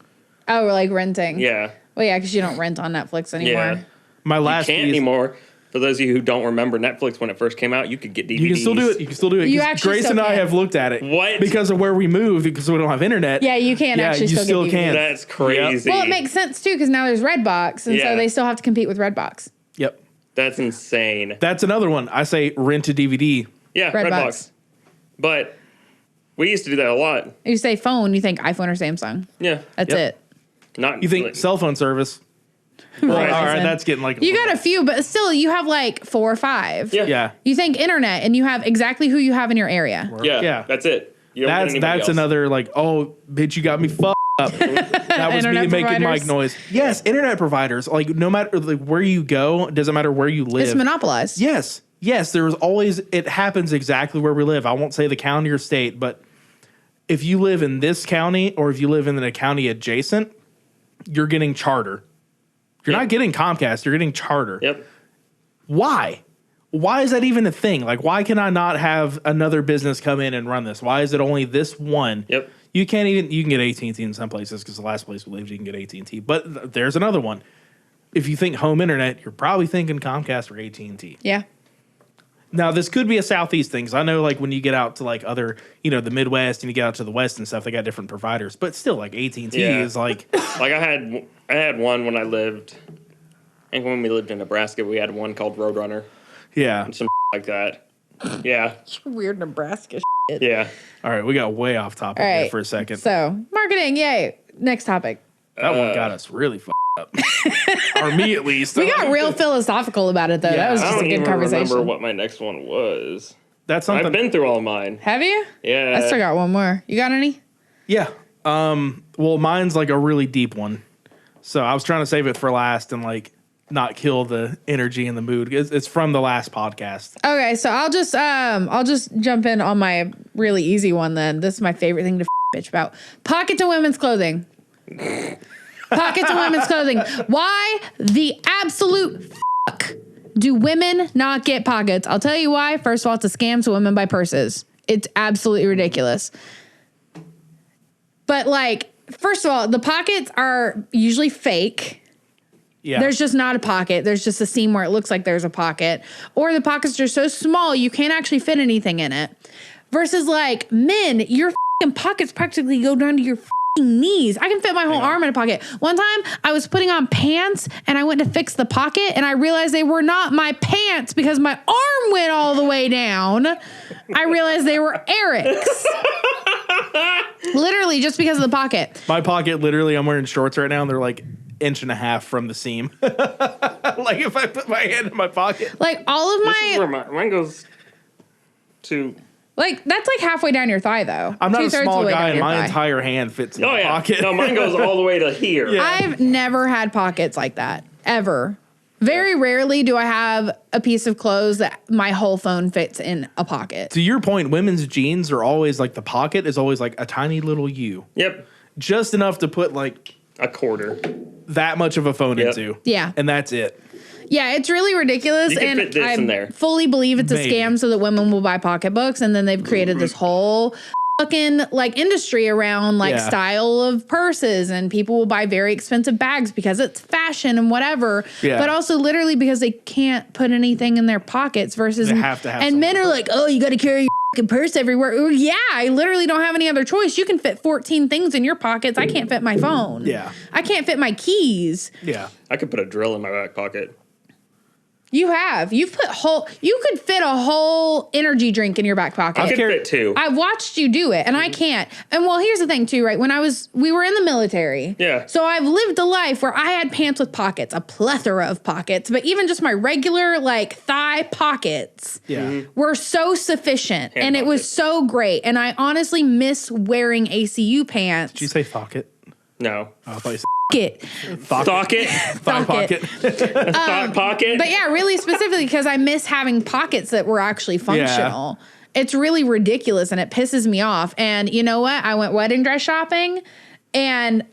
Oh, we're like renting. Yeah. Well, yeah, because you don't rent on Netflix anymore. Yeah. My last Can't piece- anymore. For those of you who don't remember Netflix when it first came out, you could get DVDs. You can still do it. You can still do it. You 'Cause actually Grace still and I can. have looked at it. What? Because of where we moved, because we don't have internet. Yeah, you can actually you still get DVDs. That's crazy. Well, it makes sense too because now there's Redbox, and so Yeah. they still have to compete with Redbox. Yep. That's insane. That's another one. I say rent a DVD. Yeah, Redbox. But we used to do that a lot. You say phone, you think iPhone or Samsung. Yeah. That's Yep. it. Not You think like, cell phone service? right. All right, that's getting like You got a few, but still, you have like 4 or 5. Yeah. Yeah. You think internet, and you have exactly who you have in your area. Yeah. That's it. You don't get anybody That's else. another like, oh, bitch, you got me fucked up. That was me Internet making providers. mic noise. Yes, internet providers. Like no matter like where you go, it doesn't matter where you live. It's monopolized. Yes. There's always it happens exactly where we live. I won't say the county or state, but if you live in this county or if you live in a county adjacent, you're getting Charter. You're not getting Comcast. You're getting Charter. Yep. Why? Why is that even a thing? Like, why can I not have another business come in and run this? Why is it only this one? Yep. You can get AT&T in some places because the last place we lived, you can get AT&T. But there's another one. If you think home internet, you're probably thinking Comcast or AT&T. Yeah. Now, this could be a Southeast thing. So I know, like, when you get out to, like, other, the Midwest and you get out to the West and stuff, they got different providers. But still, like, AT&T is, like... Like, I had one when I lived... I think when we lived in Nebraska, we had one called Roadrunner. Yeah. And some like that. Yeah. Weird Nebraska shit. Yeah. All right, we got way off topic there for a second. So, marketing, yay. Next topic. That one got us really up. Or me, at least. We got real philosophical about it, though. Yeah. That was just a good conversation. I don't remember what my next one was. That's something. I've been through all of mine. Have you? Yeah. I still got one more. You got any? Yeah. Well, mine's, like, a really deep one. So I was trying to save it for last and, like, not kill the energy and the mood. It's from the last podcast. Okay, so I'll just jump in on my really easy one then. This is my favorite thing to bitch about. Pockets of women's clothing. Pockets of women's clothing. Why the absolute fuck do women not get pockets? I'll tell you why. First of all, it's a scam, so women buy purses. It's absolutely ridiculous. But, like, first of all, the pockets are usually fake. Yeah. There's just not a pocket. There's just a seam where it looks like there's a pocket. Or the pockets are so small you can't actually fit anything in it. Versus, like, men, your fucking pockets practically go down to your fucking knees. I can fit my whole arm in a pocket. One time, I was putting on pants, and I went to fix the pocket, and I realized they were not my pants because my arm went all the way down. I realized they were Eric's. Literally, just because of the pocket. My pocket, literally, I'm wearing shorts right now, and they're, like, inch and a half from the seam. Like, if I put my hand in my pocket. Like, all of This is where mine goes to... Like, that's like halfway down your thigh, though. I'm not a small guy, and my thigh. entire hand fits in my pocket. No, mine goes all the way to here. Yeah. I've never had pockets like that, ever. Very rarely do I have a piece of clothes that my whole phone fits in a pocket. To your point, women's jeans are always, like, the pocket is always, like, a tiny little U. Yep. Just enough to put, like... A quarter. That much of a phone into. Yeah. And that's it. Yeah, it's really ridiculous. You can And fit this I in there. fully believe it's a Maybe. scam so that women will buy pocketbooks. And then they've created this whole fucking, like, industry around, like, Yeah. style of purses. And people will buy very expensive bags because it's fashion and whatever. Yeah. But also literally because they can't put anything in their pockets versus... They have to have And men something. are like, oh, you got to carry your fucking purse everywhere. Well, yeah, I literally don't have any other choice. You can fit 14 things in your pockets. I can't fit my phone. Yeah. I can't fit my keys. Yeah. I could put a drill in my back pocket. You have. You could fit a whole energy drink in your back pocket. I could fit two. I've watched you do it, and I can't. And well, here's the thing too, right? We were in the military. Yeah. So I've lived a life where I had pants with pockets, a plethora of pockets, but even just my regular, like, thigh pockets Yeah. were so sufficient, Hand and it was pockets. so great. And I honestly miss wearing ACU pants. Did you say pocket? No. Oh, I thought you said It. Socket. thigh Pocket. pocket. Thought pocket. But yeah, really specifically because I miss having pockets that were actually functional. It's really ridiculous and it pisses me off. And you know what? I went wedding dress shopping and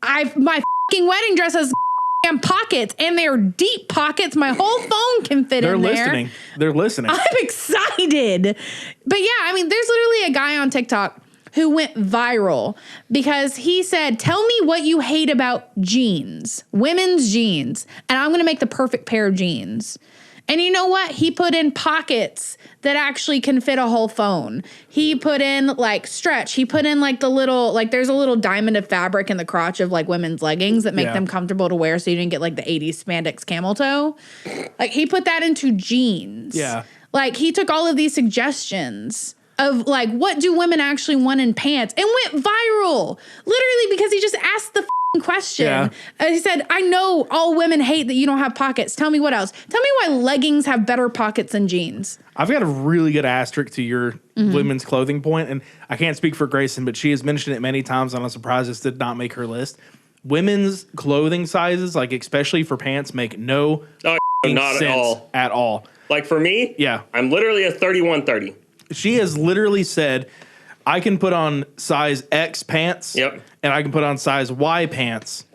my fucking wedding dress has damn pockets and they're deep pockets. My whole phone can fit They're in there. listening. They're listening. I'm excited. But yeah, I mean, there's literally a guy on TikTok who went viral because he said, tell me what you hate about jeans, women's jeans, and I'm going to make the perfect pair of jeans. And you know what? He put in pockets that actually can fit a whole phone. He put in like stretch. He put in like the little, like there's a little diamond of fabric in the crotch of like women's leggings that make them comfortable to wear so you didn't get like the 80s spandex camel toe. Like he put that into jeans. Yeah. Like he took all of these suggestions of like, what do women actually want in pants and went viral literally because he just asked the question. Yeah. He said, I know all women hate that you don't have pockets. Tell me what else. Tell me why leggings have better pockets than jeans. I've got a really good asterisk to your women's clothing point, and I can't speak for Grayson, but she has mentioned it many times, and I'm surprised this did not make her list. Women's clothing sizes, like especially for pants, make no not sense at all. At all. Like for me, Yeah. I'm literally a 31-30. She has literally said, I can put on size X pants, Yep. and I can put on size Y pants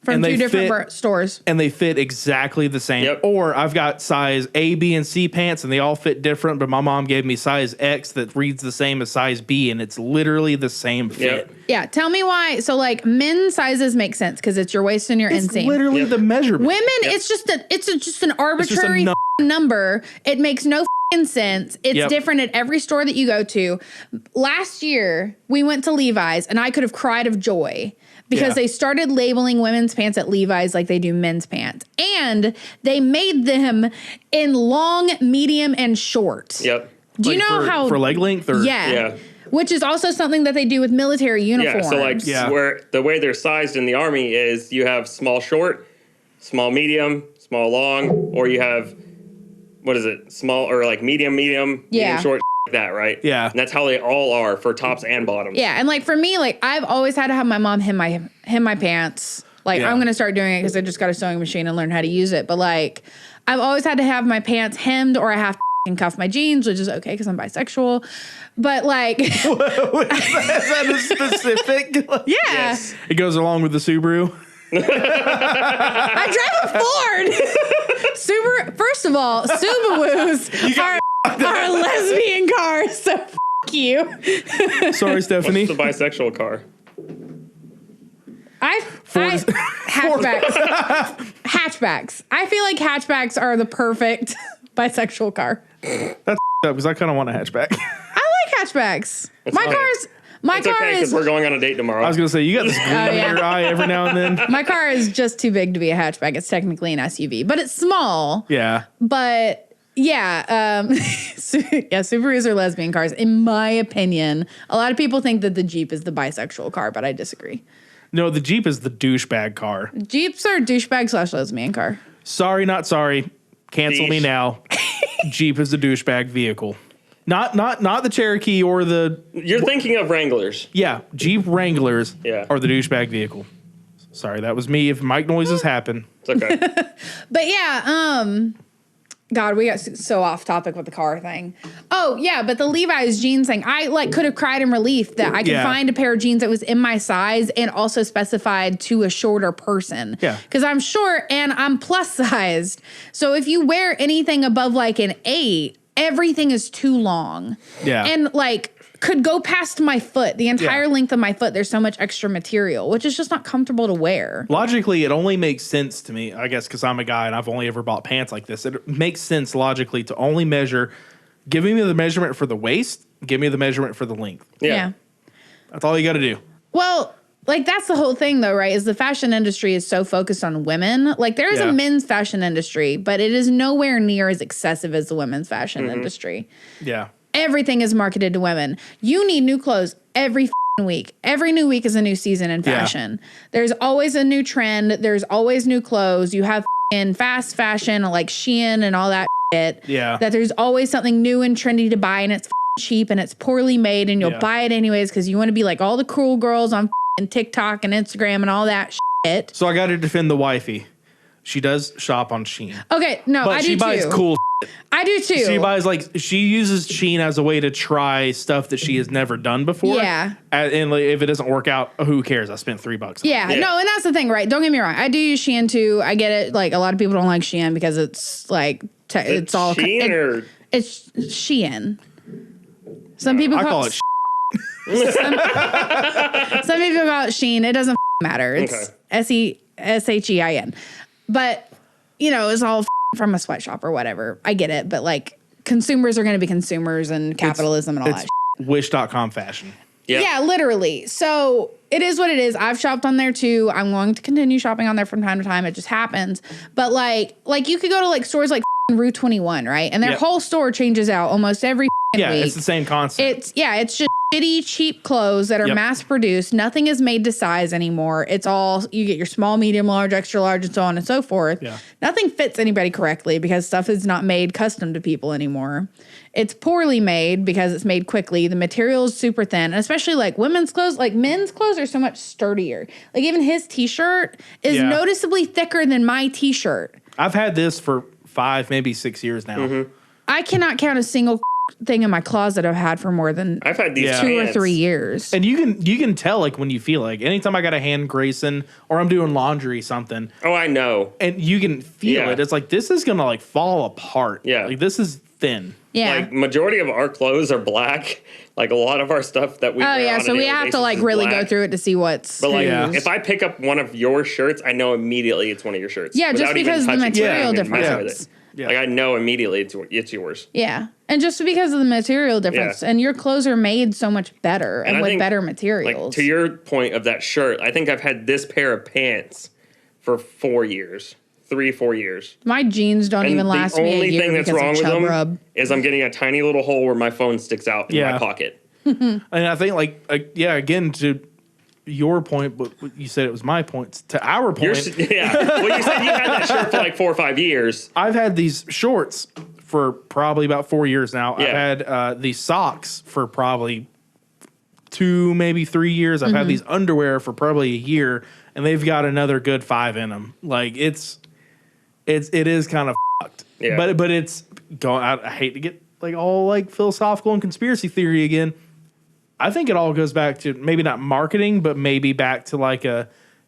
from two different stores. And they fit exactly the same. Yep. Or I've got size A, B, and C pants, and they all fit different, but my mom gave me size X that reads the same as size B, and it's literally the same fit. Yep. Yeah, tell me why. So, like, men's sizes make sense because it's your waist and your It's inseam. literally the measurement. Women, it's just an arbitrary number. It makes no sense. It's different at every store that you go to. Last year, we went to Levi's, and I could have cried of joy because they started labeling women's pants at Levi's like they do men's pants. And they made them in long, medium, and short. Yep. Do you know how... For leg length? Or? Yeah. Which is also something that they do with military uniforms. Yeah, so like where the way they're sized in the Army is you have small short, small medium, small long, or you have, what is it, small or like medium short, like that, right? Yeah. And that's how they all are for tops and bottoms. Yeah, and like for me, like I've always had to have my mom hem my pants. Like I'm gonna start doing it because I just got a sewing machine and learned how to use it. But like I've always had to have my pants hemmed, or I have to cuff my jeans, which is okay because I'm bisexual. But like, is that a specific? Yeah, Yes. It goes along with the Subaru. I drive a Ford. Subaru. First of all, Subarus are lesbian cars. So you. Sorry, Stephanie. What's the bisexual car? Hatchbacks. I feel like hatchbacks are the perfect bisexual car. That's up because I kind of want a hatchback. I like hatchbacks. My car is because we're going on a date tomorrow. I was going to say, you got this gleam in your eye every now and then. My car is just too big to be a hatchback. It's technically an SUV, but it's small. Yeah. But yeah, Subarus are lesbian cars, in my opinion. A lot of people think that the Jeep is the bisexual car, but I disagree. No, the Jeep is the douchebag car. Jeeps are douchebag / lesbian car. Sorry, not sorry. Cancel me now. Jeep is the douchebag vehicle. Not the Cherokee or the... You're thinking of Wranglers. Yeah, Jeep Wranglers are the douchebag vehicle. Sorry, that was me. If mic noises happen. It's okay. But yeah, God, we got so off topic with the car thing. Oh, yeah, but the Levi's jeans thing, I like could have cried in relief that I could find a pair of jeans that was in my size and also specified to a shorter person. Yeah. Because I'm short and I'm plus sized. So if you wear anything above like an 8, everything is too long. Yeah. And like could go past my foot, the entire length of my foot. There's so much extra material, which is just not comfortable to wear. Logically, it only makes sense to me, I guess, because I'm a guy and I've only ever bought pants like this. It makes sense logically to only measure, give me the measurement for the waist, give me the measurement for the length. Yeah. That's all you got to do. Well, like that's the whole thing though, right? Is the fashion industry is so focused on women. Like there is a men's fashion industry, but it is nowhere near as excessive as the women's fashion industry. Yeah. Everything is marketed to women. You need new clothes every week. Every new week is a new season in fashion. There's always a new trend. There's always new clothes. You have in fast fashion like Shein and all that shit. Yeah. That there's always something new and trendy to buy, and it's cheap and it's poorly made, and you'll buy it anyways because you want to be like all the cool girls on TikTok and Instagram and all that shit. So I got to defend the wifey. She does shop on Shein. Okay, no, But I do she buys too. cool. I do too. She buys she uses Shein as a way to try stuff that she has never done before. Yeah. And like, if it doesn't work out, who cares? I spent $3. Yeah, no, and that's the thing, right? Don't get me wrong. I do use Shein too. I get it. Like a lot of people don't like Shein because it's like it's all Shein or it's Shein. Some people I call it. Some people call it Shein. It doesn't matter. It's SHEIN. But you know, it's all from a sweatshop or whatever. I get it, but like consumers are going to be consumers and capitalism and all that. Wish.com fashion. Yep. Yeah, literally. So it is what it is. I've shopped on there too. I'm going to continue shopping on there from time to time. It just happens. But like you could go to like stores like Rue 21, right? And their whole store changes out almost every week. It's the same concept. It's just shitty, cheap clothes that are mass produced. Nothing is made to size anymore. It's all, you get your small, medium, large, extra large, and so on and so forth. Yeah. Nothing fits anybody correctly because stuff is not made custom to people anymore. It's poorly made because it's made quickly. The material is super thin, and especially like women's clothes, like men's clothes are so much sturdier. Like even his t-shirt is noticeably thicker than my t-shirt. I've had this for 5, maybe 6 years now. I cannot count a single thing in my closet I've had for more than I've had these 2 or pants. 3 years. And you can tell like when you feel like anytime I got a hand Grayson or I'm doing laundry something. Oh, I know. And you can feel it. It's like this is gonna like fall apart. Yeah. Like this is thin. Yeah. Like majority of our clothes are black. Like a lot of our stuff that we Oh wear yeah, on so a we daily have to basis like is really black. go through it to see what's. But like, Yeah. if I pick up one of your shirts, I know immediately it's one of your shirts. Yeah, just without even because of the touching it, material even messing with difference. it. Yeah. Like I know immediately it's yours. Yeah, and just because of the material difference, and your clothes are made so much better and I with think, better materials. Like to your point of that shirt, I think I've had this pair of pants for 4 years. 3-4 years. My jeans don't even last me a year. The only thing that's wrong with chub them rub. is I'm getting a tiny little hole where my phone sticks out in my pocket. And I think like again to your point, but you said it was my point. To our point, Well, you said you had that shirt for like 4 or 5 years. I've had these shorts for probably about 4 years now. Yeah. I've had these socks for probably 2, maybe 3 years. I've had these underwear for probably a year, and they've got another good 5 in them. Like it is kind of fucked. Yeah. But it's going. I hate to get like all like philosophical and conspiracy theory again. I think it all goes back to maybe not marketing, but maybe back to like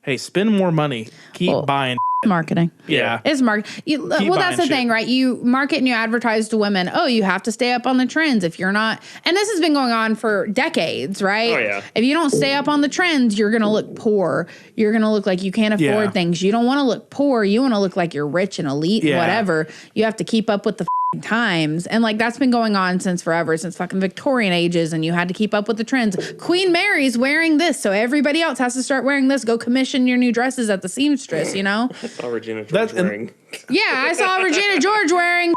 hey, spend more money, keep buying. Marketing. Yeah. It's well, that's the shit. thing, right? You market and you advertise to women, oh, you have to stay up on the trends. If you're not, and this has been going on for decades, right? Oh, yeah. If you don't stay up on the trends, you're going to look poor. You're going to look like you can't afford things. You don't want to look poor. You want to look like you're rich and elite and whatever. You have to keep up with the times. And like that's been going on since forever, since fucking Victorian ages, and you had to keep up with the trends. Queen Mary's wearing this, so everybody else has to start wearing this. Go commission your new dresses at the seamstress, you know? I saw Regina George wearing. Yeah, I saw Regina George wearing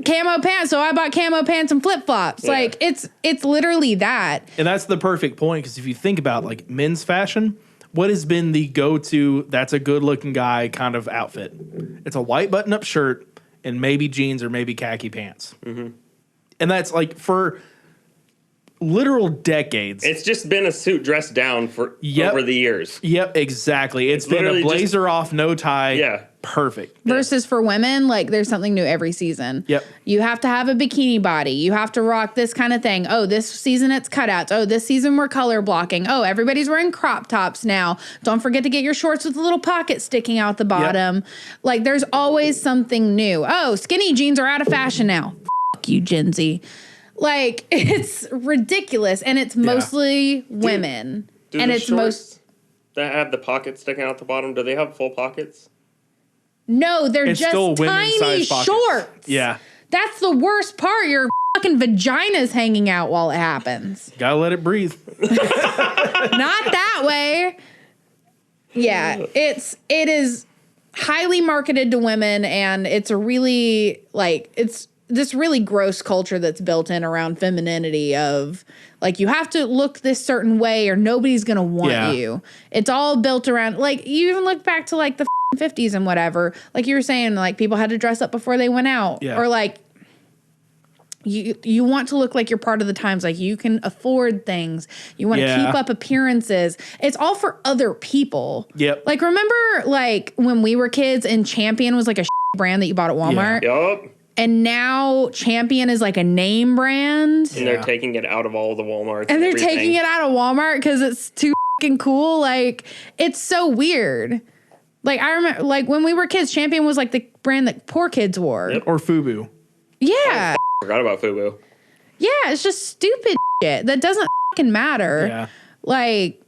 camo pants, so I bought camo pants and flip-flops. Yeah. Like it's literally that. And that's the perfect point, because if you think about like men's fashion, what has been the go-to that's a good-looking guy kind of outfit? It's a white button-up shirt and maybe jeans or maybe khaki pants. Mm-hmm. And that's like for literal decades. It's just been a suit dressed down for over the years. Yep, exactly. It's been a blazer off, no tie. Yeah. Perfect. Versus for women, like there's something new every season. Yep. You have to have a bikini body. You have to rock this kind of thing. Oh, this season it's cutouts. Oh, this season we're color blocking. Oh, everybody's wearing crop tops now. Don't forget to get your shorts with a little pocket sticking out the bottom. Yep. Like there's always something new. Oh, skinny jeans are out of fashion now. Fuck you, Gen Z. Like it's ridiculous, and it's mostly women. And it's most that have the pockets sticking out the bottom. Do they have full pockets? No, they're It's just still tiny shorts. Yeah. That's the worst part. Your fucking vagina's hanging out while it happens. Gotta let it breathe. Not that way. Yeah, it is highly marketed to women, and it's a really it's this really gross culture that's built in around femininity of like you have to look this certain way or nobody's gonna want you. It's all built around like you even look back to like the 50s and whatever, like you were saying, like people had to dress up before they went out, or like you want to look like you're part of the times, like you can afford things, you want to keep up appearances. It's all for other people. Like remember like when we were kids and Champion was like a brand that you bought at Walmart. Yup. And now Champion is like a name brand. And they're taking it out of all the Walmarts. And they're taking it out of Walmart because it's too fucking cool. Like it's so weird. Like I remember, like when we were kids, Champion was like the brand that poor kids wore. Or FUBU. Yeah. I forgot about FUBU. Yeah, it's just stupid shit that doesn't fucking matter. Yeah. Like,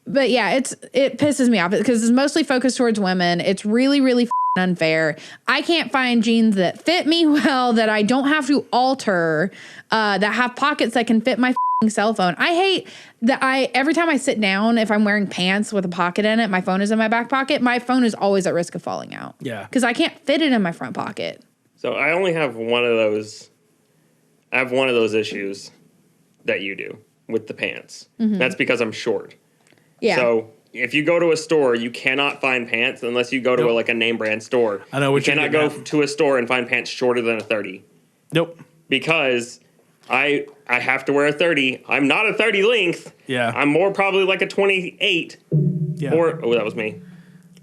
but yeah, it pisses me off because it's mostly focused towards women. It's really, really unfair. I can't find jeans that fit me well, that I don't have to alter, that have pockets that can fit my cell phone. I hate that every time I sit down, if I'm wearing pants with a pocket in it, my phone is in my back pocket. My phone is always at risk of falling out. Yeah. Because I can't fit it in my front pocket. So I only have one of those. I have one of those issues that you do with the pants. Mm-hmm. That's because I'm short. Yeah. So if you go to a store, you cannot find pants unless you go to a name brand store. I know what you cannot go to a store and find pants shorter than a 30. Nope. Because I have to wear a 30. I'm not a 30 length. Yeah. I'm more probably like a 28. Yeah. Or that was me.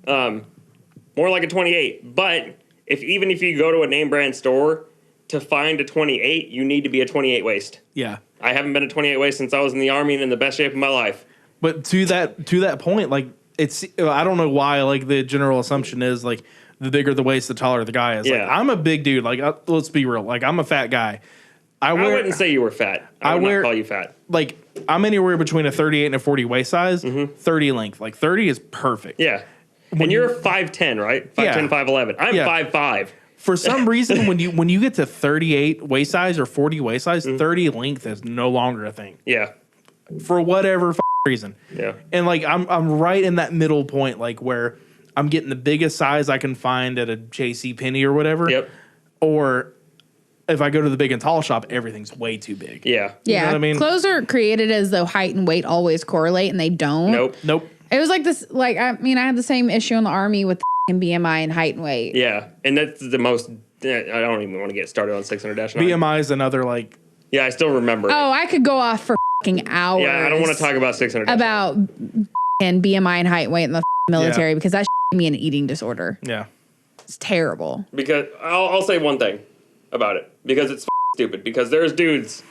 More like a 28. But even if you go to a name brand store, to find a 28, you need to be a 28 waist. Yeah. I haven't been a 28 waist since I was in the Army and in the best shape of my life. But to that point, like I don't know why like the general assumption is like the bigger the waist, the taller the guy is. Yeah. Like I'm a big dude. Like let's be real. Like I'm a fat guy. I wouldn't say you were fat. I would not call you fat. Like I'm anywhere between a 38 and a 40 waist size, 30 length. Like 30 is perfect. Yeah. And you're 5'10", right? 5'10", Yeah. 5'11". I'm 5'5". For some reason, when you get to 38 waist size or 40 waist size, 30 length is no longer a thing. Yeah. For whatever reason. Yeah. And like I'm right in that middle point, like where I'm getting the biggest size I can find at a JCPenney or whatever. Yep. Or if I go to the big and tall shop, everything's way too big. Yeah. Yeah. know what I mean? Clothes are created as though height and weight always correlate, and they don't. Nope. It was like this, like, I mean, I had the same issue in the Army with BMI and height and weight. Yeah. And that's the most, I don't even want to get started on 600-9. BMI is another like. Yeah, I still remember Oh, I could go off for hours. Yeah, I don't want to talk about 600-9. About and BMI and height and weight in the military because that gave me an eating disorder. Yeah. It's terrible. Because I'll say one thing about it. Because it's stupid. Because there's dudes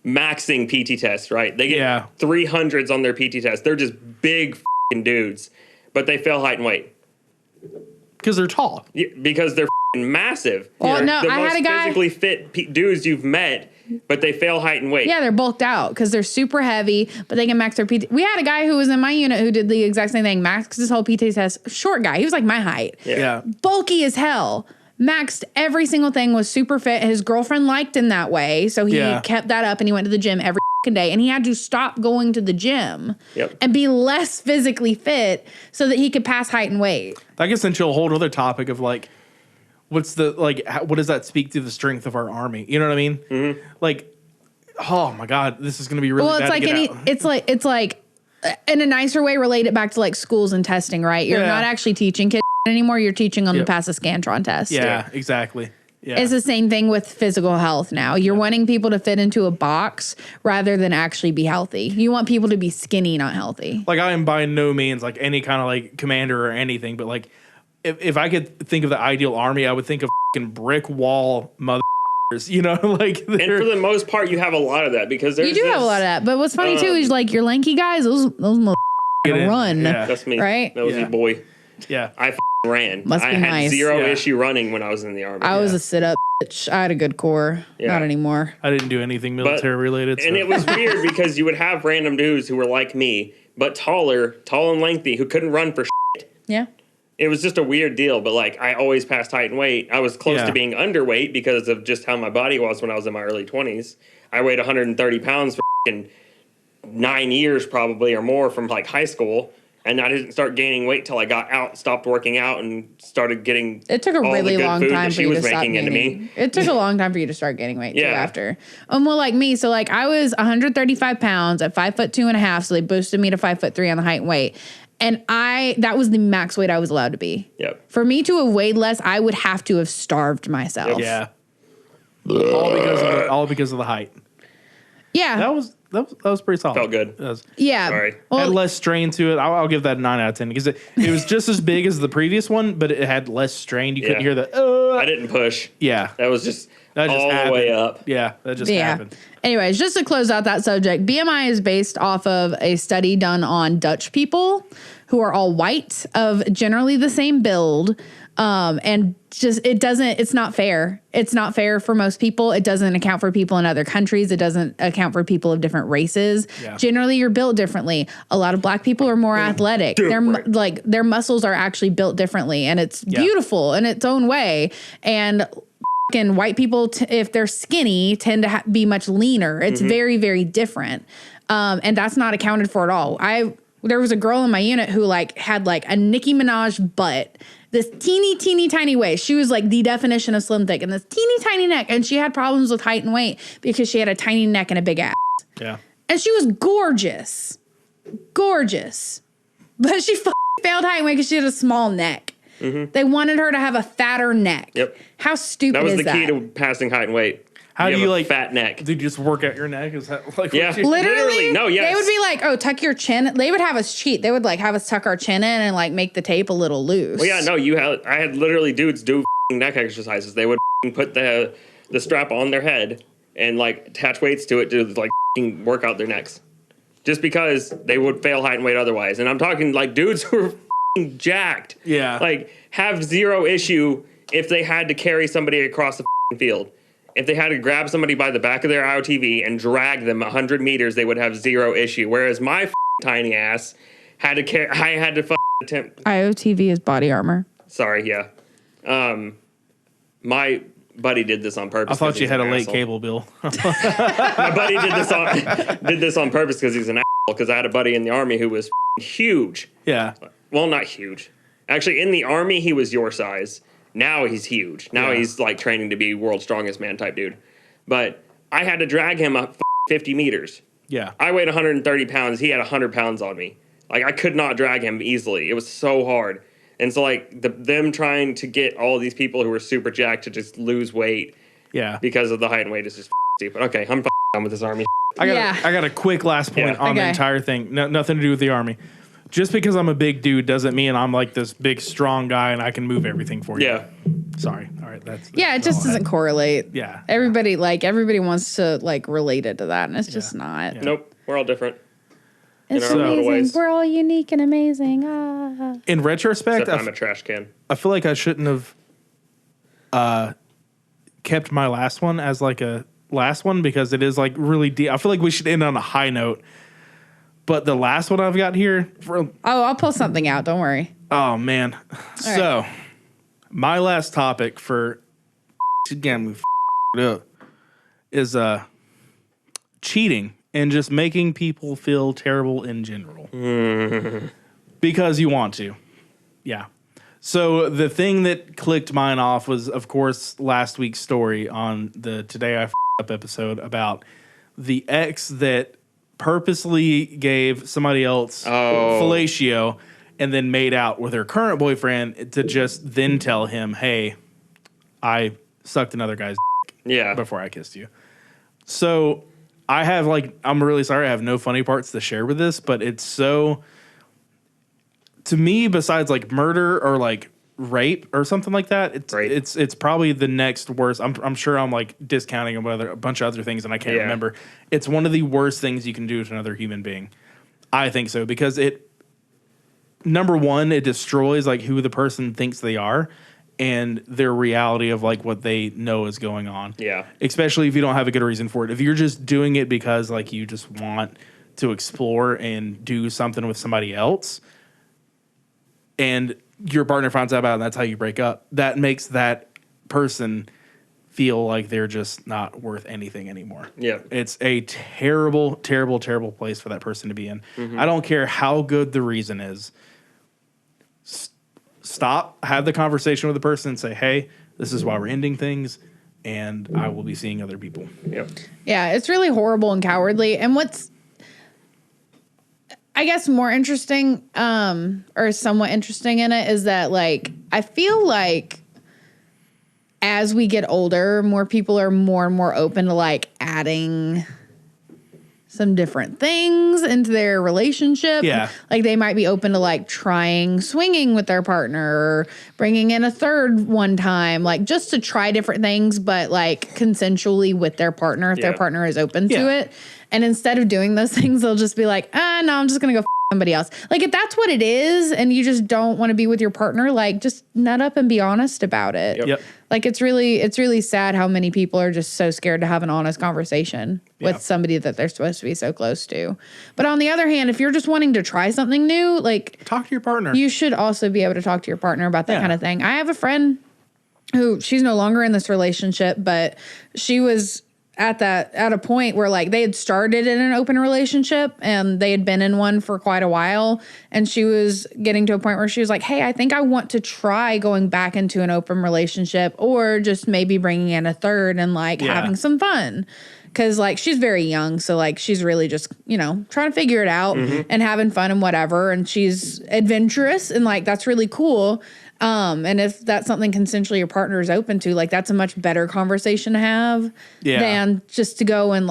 maxing PT tests, right? They get 300s on their PT test. They're just big dudes. But they fail height and weight. Because they're tall. Yeah, because they're massive. Well, no, the I most had a guy physically fit dudes you've met, but they fail height and weight. Yeah, they're bulked out because they're super heavy, but they can max their PT. We had a guy who was in my unit who did the exact same thing, maxed his whole PT test. Short guy. He was like my height. Yeah. Bulky as hell. Maxed every single thing, was super fit. His girlfriend liked him that way, so he kept that up and he went to the gym every day. And he had to stop going to the gym and be less physically fit so that he could pass height and weight. I guess into a whole other topic of like, what does that speak to the strength of our army? You know what I mean? Mm-hmm. Like, oh my God, this is going to be really bad. Well, it's like in a nicer way, relate it back to like schools and testing, right? You're not actually teaching kids anymore. You're teaching them to pass a Scantron test. Yeah, exactly. Yeah. It's the same thing with physical health now. You're wanting people to fit into a box rather than actually be healthy. You want people to be skinny, not healthy. Like I am by no means like any kind of like commander or anything, but like if I could think of the ideal army, I would think of fucking brick wall motherfuckers, you know, like. And for the most part, you have a lot of that because there's you do have a lot of that. But what's funny too is like your lanky guys, those motherfuckers run. Yeah. That's me, right? That was your boy. Yeah, I ran. Must be I had nice. zero issue running when I was in the Army. I was a sit-up bitch. I had a good core. Not anymore. I didn't do anything military related. And it was weird because you would have random dudes who were like me, but tall and lengthy, who couldn't run for shit. Yeah. It was just a weird deal, but like I always passed height and weight. I was close to being underweight because of just how my body was when I was in my early 20s. I weighed 130 pounds for 9 years probably or more from like high school. And I didn't start gaining weight till I got out, stopped working out, and started getting. It took a really long time for you to stop into gaining. me. It took a long time for you to start gaining weight too after. Well, like me, so like I was 135 pounds at 5'2.5", so they boosted me to 5'3" on the height and weight, and that was the max weight I was allowed to be. Yep. For me to have weighed less, I would have to have starved myself. Yeah. All because of the height. Yeah. That was pretty solid. Felt good. Yeah. Sorry. Had less strain to it. I'll give that a 9 out of 10 because it was just as big as the previous one, but it had less strain. You couldn't hear the. I didn't push. Yeah. That was just all the way up. Yeah, that just happened. Anyways, just to close out that subject, BMI is based off of a study done on Dutch people who are all white, of generally the same build. And just, it's not fair. It's not fair for most people. It doesn't account for people in other countries. It doesn't account for people of different races. Yeah. Generally, you're built differently. A lot of black people are more athletic. Their muscles are actually built differently, and it's beautiful in its own way. And white people, if they're skinny, tend to be much leaner. It's very, very different. And that's not accounted for at all. There was a girl in my unit who had a Nicki Minaj butt. This teeny tiny waist. She was like the definition of slim thick, and this teeny tiny neck. And she had problems with height and weight because she had a tiny neck and a big ass. Yeah. And she was gorgeous. Gorgeous. But she failed height and weight because she had a small neck. Mm-hmm. They wanted her to have a fatter neck. Yep. How stupid is that? That was the key to passing height and weight. How do you fat neck? Did you just work out your neck? Is that literally? No, yes. They would be like, "Oh, tuck your chin." They would have us cheat. They would have us tuck our chin in and make the tape a little loose. Well, yeah, no, I had literally dudes do neck exercises. They would put the strap on their head and like attach weights to it to like work out their necks, just because they would fail height and weight otherwise. And I'm talking like dudes who are jacked, like have zero issue if they had to carry somebody across the field. If they had to grab somebody by the back of their IOTV and drag them 100 meters, they would have zero issue. Whereas my tiny ass had to carry. I had to attempt. IOTV is body armor. Sorry, yeah. My buddy did this on purpose. I thought you had a late cable bill. My buddy did this on purpose because he's an asshole. Because I had a buddy in the Army who was huge. Yeah. Well, not huge. Actually, in the Army, he was your size. Now he's huge. Now he's like training to be world's strongest man type dude. But I had to drag him up 50 meters. Yeah. I weighed 130 pounds. He had 100 pounds on me. Like, I could not drag him easily. It was so hard. And so, like, them trying to get all these people who were super jacked to just lose weight because of the height and weight is just stupid. Okay, I'm done with this Army. I got a quick last point on the entire thing. No, nothing to do with the Army. Just because I'm a big dude doesn't mean I'm like this big, strong guy and I can move everything for you. Yeah. Sorry. All right. That's it just doesn't correlate. Yeah. Everybody wants to like relate it to that, and it's just not. Yeah. Nope. We're all different. It's amazing. We're all unique and amazing. Ah. In retrospect, Except I'm a trash can. I feel like I shouldn't have kept my last one as like a last one because it is like really deep. I feel like we should end on a high note. But the last one I've got here... I'll pull something out. Don't worry. Oh, man. So, my last topic for... Again, we up. Is cheating and just making people feel terrible in general. Because you want to. Yeah. So, the thing that clicked mine off was, of course, last week's story on the Today I Up episode about the ex that purposely gave somebody else fellatio and then made out with her current boyfriend to just then tell him, hey, I sucked another guy's before I kissed you. So I have I'm really sorry. I have no funny parts to share with this, but it's so, to me, besides like murder or like rape or something like that, it's probably the next worst. I'm sure I'm like discounting a bunch of other things and I can't remember. It's one of the worst things you can do to another human being. I think so because number one, it destroys like who the person thinks they are and their reality of like what they know is going on. Yeah. Especially if you don't have a good reason for it. If you're just doing it because like you just want to explore and do something with somebody else and your partner finds out about it and that's how you break up, that makes that person feel like they're just not worth anything anymore. Yeah. It's a terrible, terrible, terrible place for that person to be in. Mm-hmm. I don't care how good the reason is. Stop, have the conversation with the person and say, hey, this is why we're ending things and I will be seeing other people. Yep. Yeah, it's really horrible and cowardly. And what's, I guess, more interesting or somewhat interesting in it is that, like, I feel like as we get older, more people are more and more open to, like, adding some different things into their relationship. Yeah. Like, they might be open to, like, trying swinging with their partner or bringing in a third one time, like, just to try different things, but, like, consensually with their partner if their partner is open to it. And instead of doing those things, they'll just be like, no, I'm just going to go somebody else. Like, if that's what it is and you just don't want to be with your partner, like, just nut up and be honest about it. Yep. Like, it's really sad how many people are just so scared to have an honest conversation with somebody that they're supposed to be so close to. But on the other hand, if you're just wanting to try something new, like, talk to your partner. You should also be able to talk to your partner about that kind of thing. I have a friend who, she's no longer in this relationship, but she was at a point where, like, they had started in an open relationship and they had been in one for quite a while. And she was getting to a point where she was like, hey, I think I want to try going back into an open relationship or just maybe bringing in a third and, like, having some fun. Cause, like, she's very young. So, like, she's really just, you know, trying to figure it out and having fun and whatever. And she's adventurous and, like, that's really cool. And if that's something consensually your partner is open to, like, that's a much better conversation to have than just to go and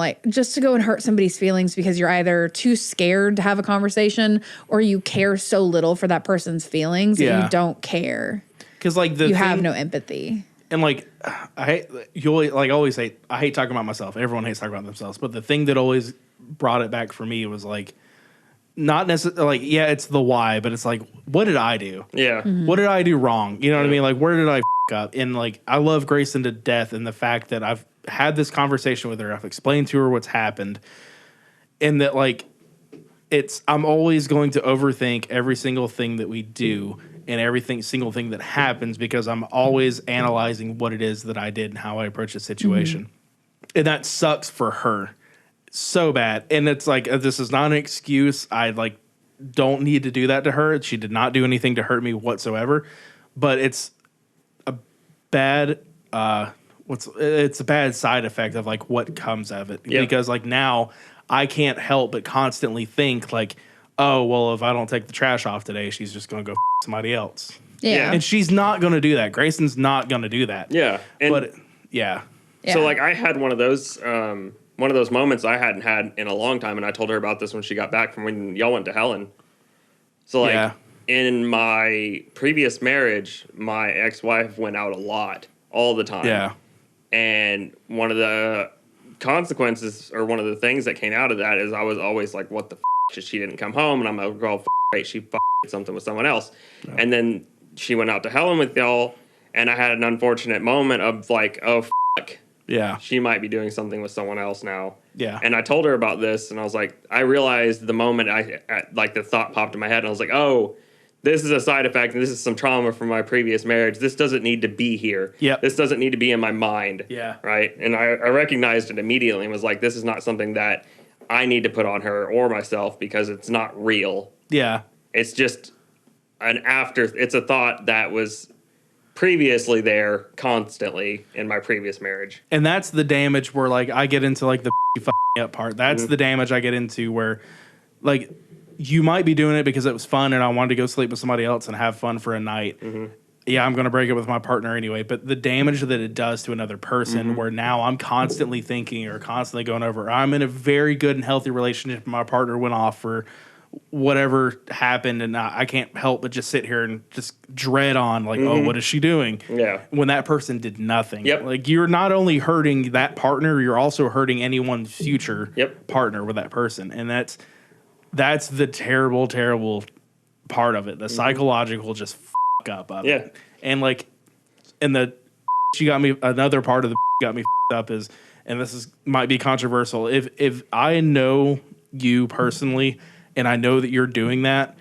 hurt somebody's feelings because you're either too scared to have a conversation or you care so little for that person's feelings that you don't care. Because, like, you have no empathy. And like, I hate, you always say, I hate talking about myself. Everyone hates talking about themselves. But the thing that always brought it back for me was like, not necessarily like, yeah, it's the why, but it's like, what did I do? Yeah. What did I do wrong? You know what I mean? Like, where did I up? And like, I love Grayson to death, and the fact that I've had this conversation with her, I've explained to her what's happened, and that like, I'm always going to overthink every single thing that we do and single thing that happens, because I'm always analyzing what it is that I did and how I approach a situation. And that sucks for her so bad. And it's like, this is not an excuse. I like don't need to do that to her. She did not do anything to hurt me whatsoever, but it's a bad, it's a bad side effect of like what comes of it. Because like now I can't help but constantly think like, oh, well, if I don't take the trash off today, she's just going to go somebody else. Yeah. And she's not going to do that. Grayson's not going to do that. Yeah. And but yeah. So like I had one of those moments I hadn't had in a long time, and I told her about this when she got back from when y'all went to Helen. So like in my previous marriage, my ex-wife went out a lot, all the time. Yeah. And one of the consequences, or one of the things that came out of that, is I was always like, what the f***? She didn't come home, and I'm like, girl, right, she did something with someone else. Yeah. And then she went out to Helen with y'all, and I had an unfortunate moment of like, oh, fuck. Yeah. She might be doing something with someone else now. Yeah. And I told her about this, and I was like, I realized the moment like the thought popped in my head, and I was like, oh, this is a side effect, and this is some trauma from my previous marriage. This doesn't need to be here. Yeah. This doesn't need to be in my mind. Yeah. Right? And I recognized it immediately and was like, this is not something that I need to put on her or myself, because it's not real. Yeah. It's just it's a thought that was previously there constantly in my previous marriage. And that's the damage where like I get into like the up part. That's the damage I get into where like you might be doing it because it was fun and I wanted to go sleep with somebody else and have fun for a night. Yeah, I'm going to break up with my partner anyway. But the damage that it does to another person, where now I'm constantly thinking or constantly going over, I'm in a very good and healthy relationship. My partner went off for whatever happened, and I can't help but just sit here and just dread on like, oh, what is she doing? Yeah. When that person did nothing. Yep. Like, you're not only hurting that partner, you're also hurting anyone's future partner with that person. And that's the terrible, terrible part of it. The psychological just up of it. And like, and another part of the got me up is, and this might be controversial, if I know you personally and I know that you're doing that,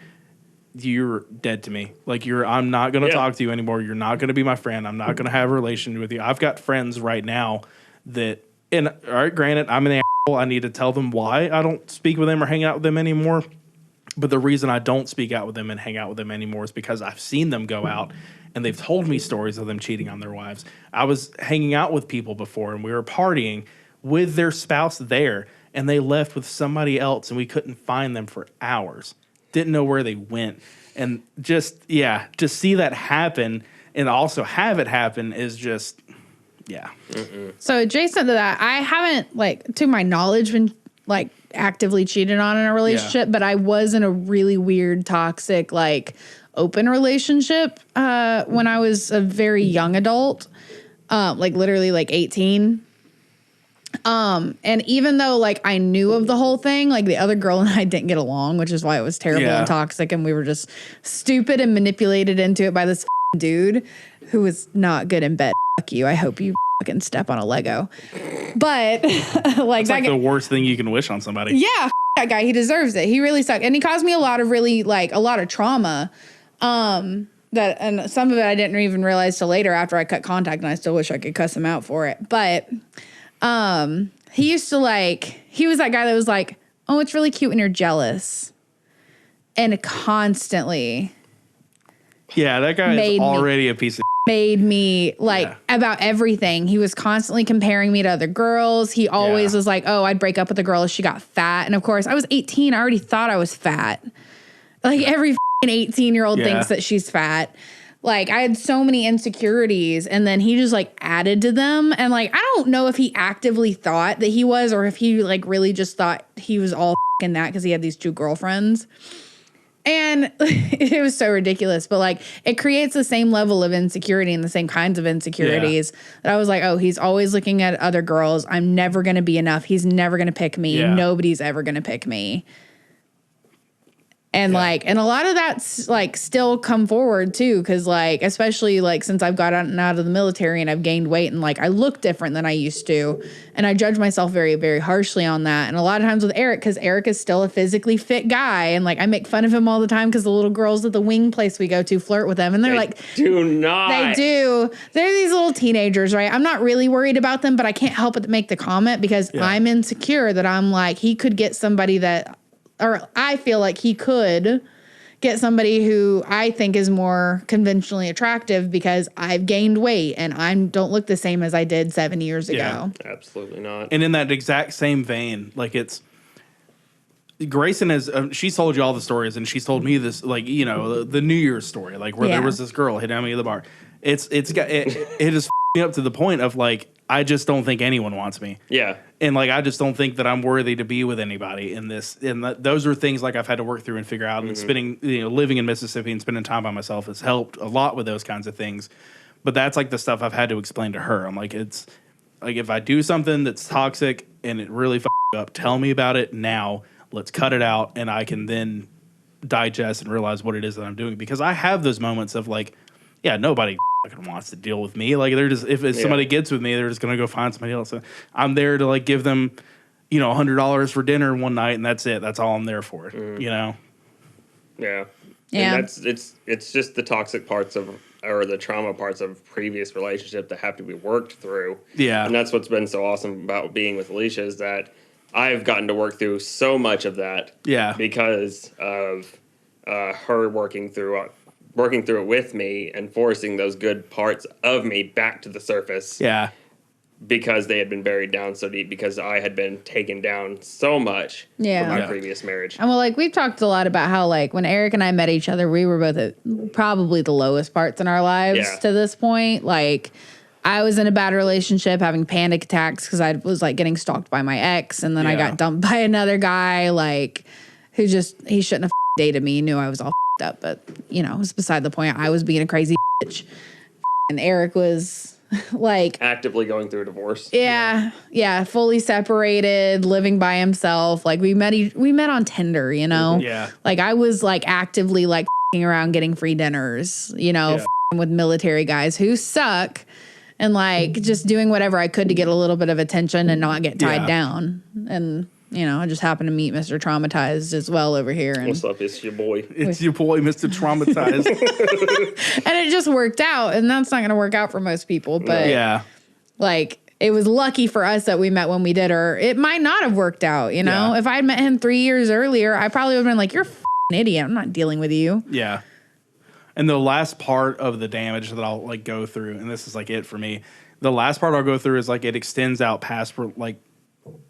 you're dead to me. Like, I'm not going to talk to you anymore. You're not going to be my friend. I'm not going to have a relation with you. I've got friends right now that, and all right, granted, I'm an asshole. I need to tell them why I don't speak with them or hang out with them anymore. But the reason I don't speak out with them and hang out with them anymore is because I've seen them go out and they've told me stories of them cheating on their wives. I was hanging out with people before and we were partying with their spouse there, and they left with somebody else and we couldn't find them for hours. Didn't know where they went. And just see that happen and also have it happen is just, So adjacent to that, I haven't, like, to my knowledge, been like actively cheated on in a relationship, but I was in a really weird, toxic, like open relationship when I was a very young adult, like literally like 18. And even though like I knew of the whole thing, like the other girl and I didn't get along, which is why it was terrible and toxic, and we were just stupid and manipulated into it by this dude who was not good in bed. Fuck you. I hope you fucking step on a Lego. But like, that's like the worst thing you can wish on somebody. Yeah, that guy, he deserves it. He really sucked, and he caused me a lot of trauma. And some of it I didn't even realize till later after I cut contact, and I still wish I could cuss him out for it. But he used to he was that guy that was like, oh, it's really cute when you're jealous, and constantly. Yeah, that guy is already a piece of. Made me about everything. He was constantly comparing me to other girls. He always was like, oh, I'd break up with a girl if she got fat. And of course, I was 18. I already thought I was fat. Like, every 18-year-old thinks that she's fat. Like, I had so many insecurities, and then he just like added to them. And like, I don't know if he actively thought that he was, or if he like really just thought he was all that because he had these two girlfriends. And it was so ridiculous, but like it creates the same level of insecurity and the same kinds of insecurities that I was like, oh, he's always looking at other girls. I'm never going to be enough. He's never going to pick me. Yeah. Nobody's ever going to pick me. And like, and a lot of that's like still come forward too. Cause like, especially like since I've gotten out of the military and I've gained weight and like I look different than I used to. And I judge myself very, very harshly on that. And a lot of times with Eric, cause Eric is still a physically fit guy. And like, I make fun of him all the time cause the little girls at the wing place we go to flirt with him. And they're like, do not. They do. They're these little teenagers, right? I'm not really worried about them, but I can't help but to make the comment because I'm insecure that I'm like, he could get somebody that, or I feel like he could get somebody who I think is more conventionally attractive because I've gained weight and I don't look the same as I did 7 years ago. Absolutely not. And in that exact same vein, like it's Grayson has she's told you all the stories, and she's told me this, like, you know, the New Year's story, like where there was this girl hitting me at the bar. It has me up to the point of like I just don't think anyone wants me. Yeah. And like I just don't think that I'm worthy to be with anybody in this. And those are things like I've had to work through and figure out. And spending, you know, living in Mississippi and spending time by myself has helped a lot with those kinds of things. But that's like the stuff I've had to explain to her. I'm like, it's like if I do something that's toxic and it really up, tell me about it now. Let's cut it out, and I can then digest and realize what it is that I'm doing. Because I have those moments of like, yeah, nobody wants to deal with me. Like they're just if somebody gets with me, they're just gonna go find somebody else. So I'm there to like give them, you know, $100 for dinner one night, and that's it. That's all I'm there for. You know. Yeah. Yeah. And it's just the toxic parts of or the trauma parts of previous relationship that have to be worked through. Yeah. And that's what's been so awesome about being with Alicia is that I've gotten to work through so much of that. Yeah. Because of her working through it with me and forcing those good parts of me back to the surface. Yeah. Because they had been buried down so deep, because I had been taken down so much from my previous marriage. And well, like we've talked a lot about how like when Eric and I met each other, we were both at probably the lowest parts in our lives to this point. Like I was in a bad relationship having panic attacks because I was like getting stalked by my ex, and then I got dumped by another guy like who he shouldn't have dated me. He knew I was all up, but you know, it was beside the point. I was being a crazy bitch. And Eric was like actively going through a divorce. Yeah, fully separated, living by himself. Like we met on Tinder, you know? Yeah. Like I was like actively like around getting free dinners, you know, with military guys who suck, and like just doing whatever I could to get a little bit of attention and not get tied down. And you know, I just happened to meet Mr. Traumatized as well over here. And what's up? It's your boy. It's your boy, Mr. Traumatized. And it just worked out. And that's not going to work out for most people. But like, it was lucky for us that we met when we did, or it might not have worked out, you know? If I'd met him 3 years earlier, I probably would have been like, you're an idiot. I'm not dealing with you. Yeah. And the last part of the damage that I'll like go through, and this is like it for me, the last part I'll go through is like it extends out past like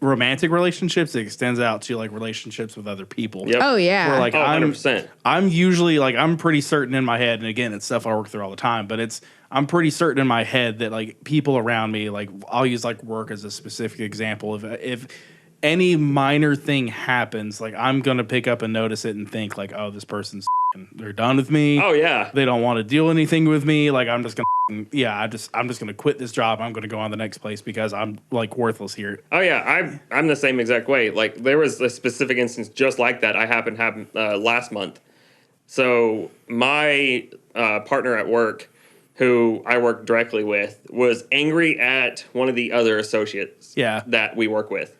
romantic relationships. It extends out to like relationships with other people. Yep. Oh yeah. Where, like 100%. I'm usually like I'm pretty certain in my head, and again it's stuff I work through all the time, but I'm pretty certain in my head that like people around me, like I'll use like work as a specific example. If any minor thing happens, like I'm gonna pick up and notice it and think like, oh, this person's they're done with me. Oh yeah. They don't want to deal anything with me. Like I'm just gonna I'm just gonna quit this job. I'm gonna go on the next place because I'm like worthless here. Oh yeah, I'm the same exact way. Like there was a specific instance just like that I happened to have last month. So my partner at work, who I work directly with, was angry at one of the other associates that we work with.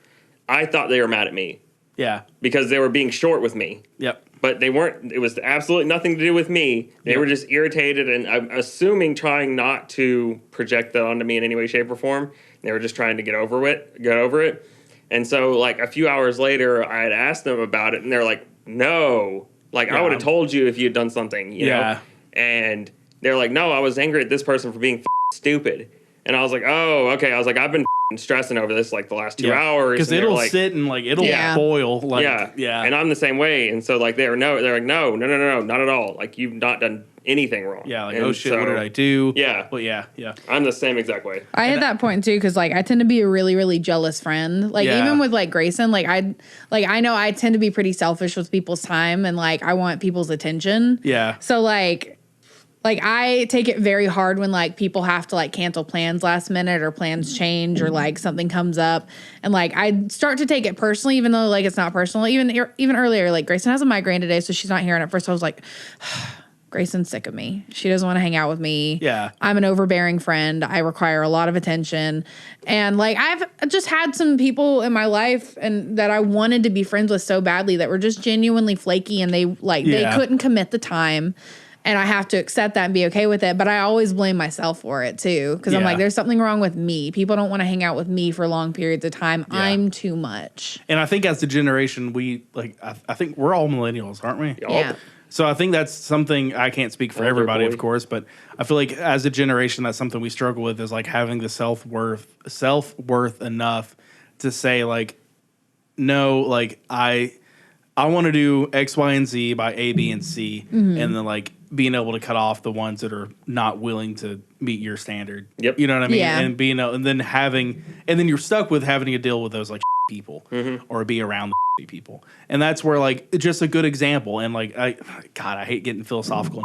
I thought they were mad at me. Yeah. Because they were being short with me. Yep. But they weren't. It was absolutely nothing to do with me. They were just irritated, and I'm assuming trying not to project that onto me in any way, shape, or form. They were just trying to get over it. And so, like, a few hours later, I had asked them about it, and they're like, no. Like, I would have told you if you had done something, you know? And they're like, no, I was angry at this person for being stupid. And I was like, oh, okay. I was like, I've been stressing over this like the last 2 hours. Because it'll like, sit and like it'll boil. Like, yeah. And I'm the same way. And so like they're like, no, not at all. Like you've not done anything wrong. Yeah, like, And oh shit, what did I do? Yeah. Well, yeah. I'm the same exact way. I hit that point too because like I tend to be a really really jealous friend. Like Yeah. even with like Grayson, I know I tend to be pretty selfish with people's time and like I want people's attention. Yeah. So like I take it very hard when like people have to like cancel plans last minute or plans change or like something comes up and like I start to take it personally even though like it's not personal. Even earlier like Grayson has a migraine today so she's not here and at first I was like Grayson's sick of me. She doesn't want to hang out with me. Yeah. I'm an overbearing friend. I require a lot of attention. And like I've just had some people in my life and that I wanted to be friends with so badly that were just genuinely flaky and they couldn't commit the time. And I have to accept that and be okay with it. But I always blame myself for it too. Because I'm like, there's something wrong with me. People don't want to hang out with me for long periods of time. Yeah. I'm too much. And I think as a generation, I think we're all millennials, aren't we? Yeah. So I think that's something, I can't speak for everybody, of course, but I feel like as a generation, that's something we struggle with is like having the self-worth enough to say like, no, like I want to do X, Y, and Z by A, B, and C. Mm-hmm. And then like being able to cut off the ones that are not willing to meet your standard. Yep. You know what I mean? Yeah. And then you're stuck with having to deal with those like people or be around the people. And that's where like, just a good example. And like, I hate getting philosophical.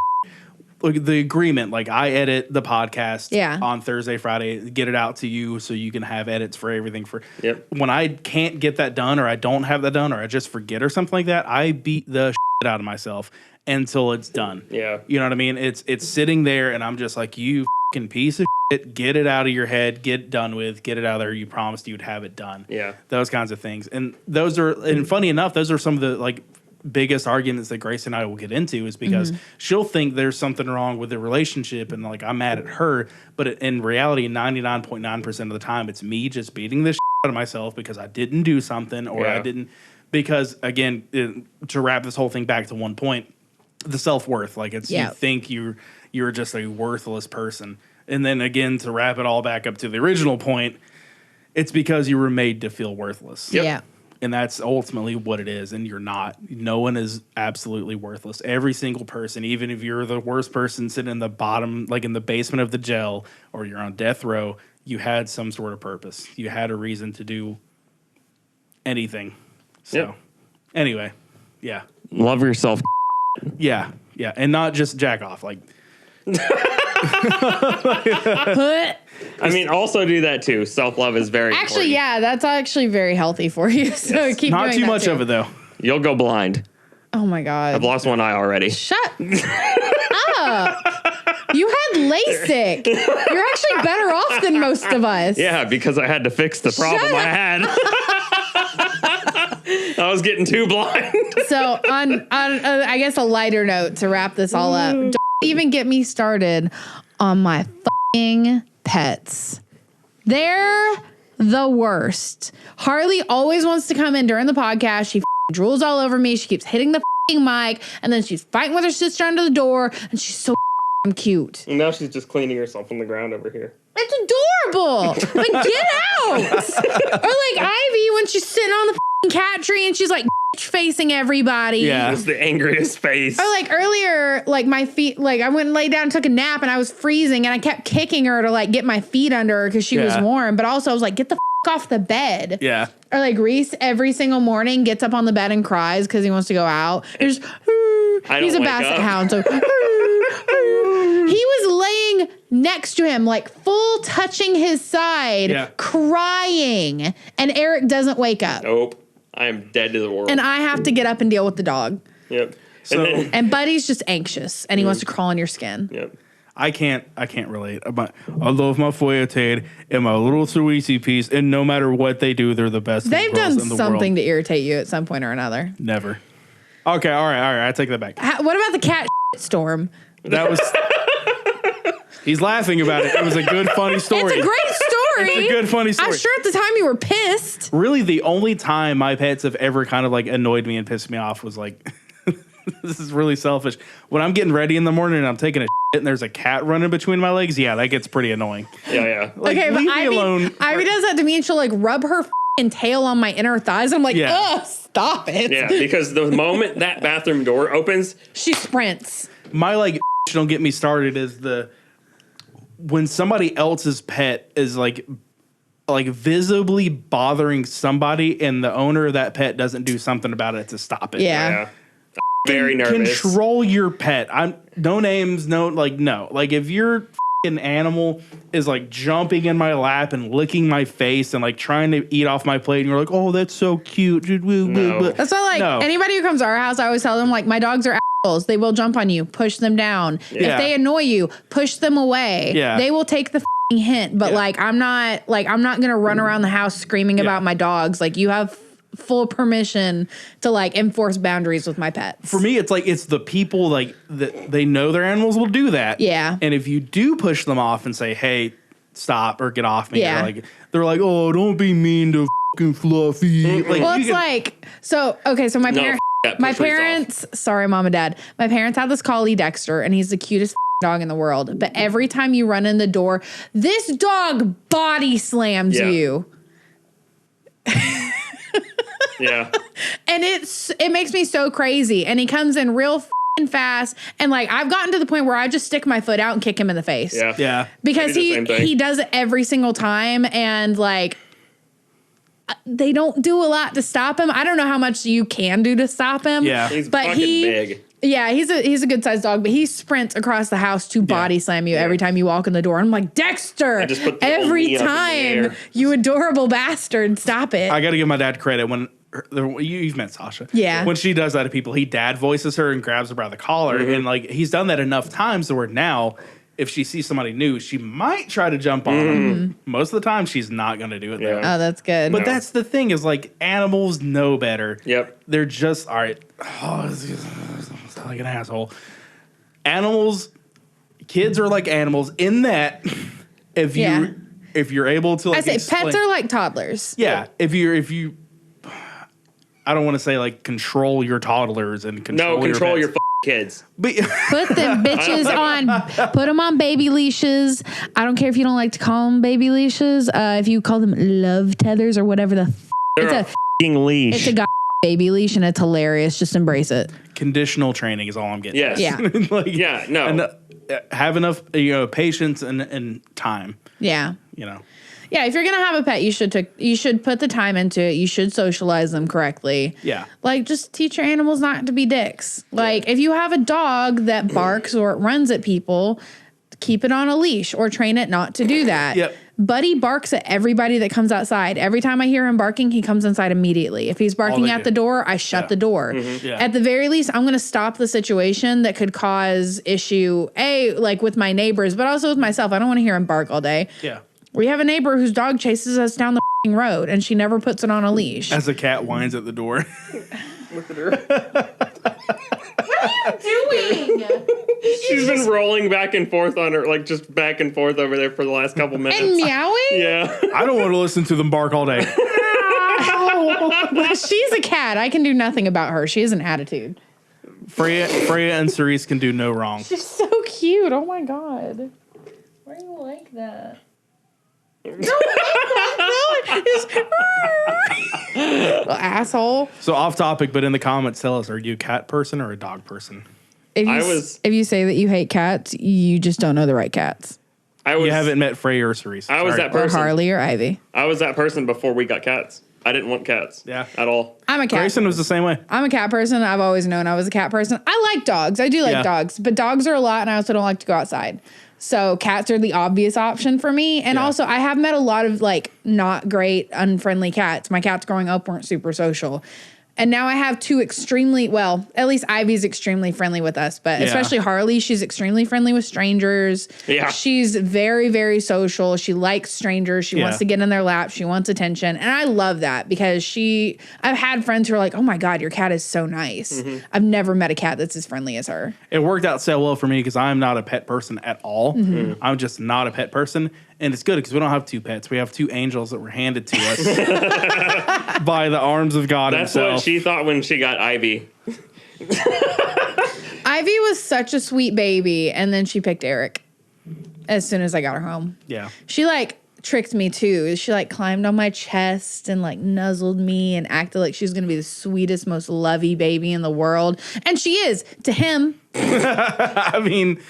Like the agreement, like I edit the podcast on Thursday, Friday, get it out to you so you can have edits for everything. When I can't get that done or I don't have that done or I just forget or something like that, I beat the shit out of myself until it's done. Yeah. You know what I mean? It's sitting there and I'm just like, you fucking piece of shit, get it out of your head, get it done with, get it out of there. You promised you would have it done. Yeah. Those kinds of things. And funny enough, those are some of the like biggest arguments that Grace and I will get into is because she'll think there's something wrong with the relationship and like I'm mad at her, but in reality 99.9% of the time it's me just beating the shit out of myself because I didn't do something or I didn't, because again, to wrap this whole thing back to one point, the self-worth, like it's you think you're just a worthless person, and then again to wrap it all back up to the original point, it's because you were made to feel worthless. Yeah. And that's ultimately what it is. And you're not. No one is absolutely worthless. Every single person, even if you're the worst person sitting in the bottom, like in the basement of the jail, or you're on death row, you had some sort of purpose. You had a reason to do anything. So, anyway, yeah. Love yourself. Yeah. And not just jack off. Like, I mean, also do that too. Self-love is very actually important. that's actually very healthy for you. So keep not doing too much too. of it though. You'll go blind. Oh my god, I've lost one eye already. Shut up. You had LASIK. You're actually better off than most of us. Yeah, because I had to fix the problem I had. I was getting too blind. So on I guess a lighter note to wrap this all up. Don't even get me started on my fucking pets. They're the worst. Harley always wants to come in during the podcast. She drools all over me. She keeps hitting the mic, and then she's fighting with her sister under the door, and she's so cute. And now she's just cleaning herself on the ground over here. It's adorable. Like, get out. Or like Ivy when she's sitting on the cat tree and she's like facing everybody. Yeah. It's the angriest face. Or like earlier, like my feet, like I went and laid down and took a nap and I was freezing and I kept kicking her to like get my feet under her because she was warm. But also I was like, get the off the bed. Yeah. Or like Reese every single morning gets up on the bed and cries because he wants to go out. He's a basset hound. So he was laying next to him, like full touching his side, crying. And Eric doesn't wake up. Nope. I am dead to the world. And I have to get up and deal with the dog. Yep. And Buddy's just anxious and he wants to crawl on your skin. Yep. I can't relate. I love my Foyertade and my little Suisi piece, and no matter what they do, they're the best. They've done in the something world. to irritate you at some point or another. Never. Okay, all right. I take that back. What about the cat storm? That was. He's laughing about it. It was a good, funny story. It's a great story. It's a good, funny story. I'm sure at the time you were pissed. Really, the only time my pets have ever kind of like annoyed me and pissed me off was like, this is really selfish. When I'm getting ready in the morning and I'm taking a shit and there's a cat running between my legs, yeah, that gets pretty annoying. Yeah. Like, okay, but leave me alone. Ivy does that to me and she'll like rub her tail on my inner thighs. I'm like, ugh, stop it. Yeah, because the moment that bathroom door opens, she sprints. My like don't get me started is when somebody else's pet is like visibly bothering somebody and the owner of that pet doesn't do something about it to stop it. Yeah. Very nervous. Control your pet. No names, no. Like if your animal is like jumping in my lap and licking my face and like trying to eat off my plate and you're like, oh, that's so cute. No. That's why anybody who comes to our house, I always tell them like, my dogs are assholes. They will jump on you, push them down. Yeah. If they annoy you, push them away. Yeah. They will take the hint, but I'm not gonna run around the house screaming about my dogs. Like, you have full permission to like enforce boundaries with my pets. For me, it's like it's the people like that they know their animals will do that. Yeah. And if you do push them off and say, "Hey, stop," or "Get off me," Yeah. they're like, "Oh, don't be mean to fucking Fluffy." Mm-hmm. Like, Well, it's like so. Okay, so my that push parents. Sorry, mom and dad. My parents have this collie Dexter, and he's the cutest dog in the world. But every time you run in the door, this dog body slams you. Yeah. And it makes me so crazy. And he comes in real fast. And like, I've gotten to the point where I just stick my foot out and kick him in the face. Yeah. Yeah. Because he does it every single time. And like, they don't do a lot to stop him. I don't know how much you can do to stop him. Yeah. He's fucking big. Yeah, he's a good sized dog, but he sprints across the house to body slam you every time you walk in the door. And I'm like, Dexter, I just put the every knee up in the time, air. you adorable bastard, stop it. I got to give my dad credit when you've met Sasha. Yeah. When she does that to people, he dad voices her and grabs her by the collar, and like he's done that enough times to where now, if she sees somebody new, she might try to jump on them. Most of the time, she's not going to do it. Though. Yeah. Oh, that's good. But that's the thing is like animals know better. Yep. They're just all right. Oh, this is like an asshole. Kids are like animals in that if you're able to like I say pets are like toddlers. Yeah. If you I don't want to say like control your toddlers and control your kids. But Put them bitches on. Put them on baby leashes. I don't care if you don't like to call them baby leashes. If you call them love tethers or whatever They're a f***ing leash. it's a baby leash and it's hilarious. Just embrace it. conditional training is all I'm getting. Yes. Yeah. Like, Yeah, no. And have enough patience and time. Yeah. Yeah, if you're gonna have a pet, you should put the time into it. You should socialize them correctly. Yeah. Like, just teach your animals not to be dicks. Like, if you have a dog that barks or it runs at people, keep it on a leash or train it not to do that. Yep. Buddy barks at everybody that comes outside. Every time I hear him barking, he comes inside immediately. If he's barking at the door, I shut the door. Mm-hmm. Yeah. At the very least, I'm going to stop the situation that could cause issue, like with my neighbors, but also with myself. I don't want to hear him bark all day. Yeah. We have a neighbor whose dog chases us down the road, and she never puts it on a leash. As a cat whines at the door. Look at her. What are you doing? She's been rolling back and forth on her, like just back and forth over there for the last couple minutes. And meowing? Yeah. I don't want to listen to them bark all day. She's a cat. I can do nothing about her. She has an attitude. Freya and Cerise can do no wrong. She's so cute. Oh my god. Why are you like that? Asshole. So off topic, but in the comments, tell us: are you a cat person or a dog person? If you say that you hate cats, you just don't know the right cats. You haven't met Freya or Cerise. I was that Or person. Harley or Ivy. I was that person before we got cats. I didn't want cats. Yeah. At all. I'm a cat. Grayson was the same way. I'm a cat person. I've always known I was a cat person. I like dogs. I do like dogs, but dogs are a lot, and I also don't like to go outside. So cats are the obvious option for me. And also, I have met a lot of like not great, unfriendly cats. My cats growing up weren't super social. And now I have two at least Ivy's extremely friendly with us, but especially Harley, she's extremely friendly with strangers. Yeah. She's very, very social. She likes strangers. She wants to get in their lap. She wants attention. And I love that because I've had friends who are like, oh my God, your cat is so nice. Mm-hmm. I've never met a cat that's as friendly as her. It worked out so well for me because I'm not a pet person at all. Mm-hmm. I'm just not a pet person. And it's good because we don't have two pets. We have two angels that were handed to us by the arms of God That's himself. what she thought when she got Ivy. Ivy was such a sweet baby, and then she picked Eric as soon as I got her home. Yeah. She like tricked me too. She like climbed on my chest and like nuzzled me and acted like she was gonna be the sweetest, most lovey baby in the world. And she is to him. I mean,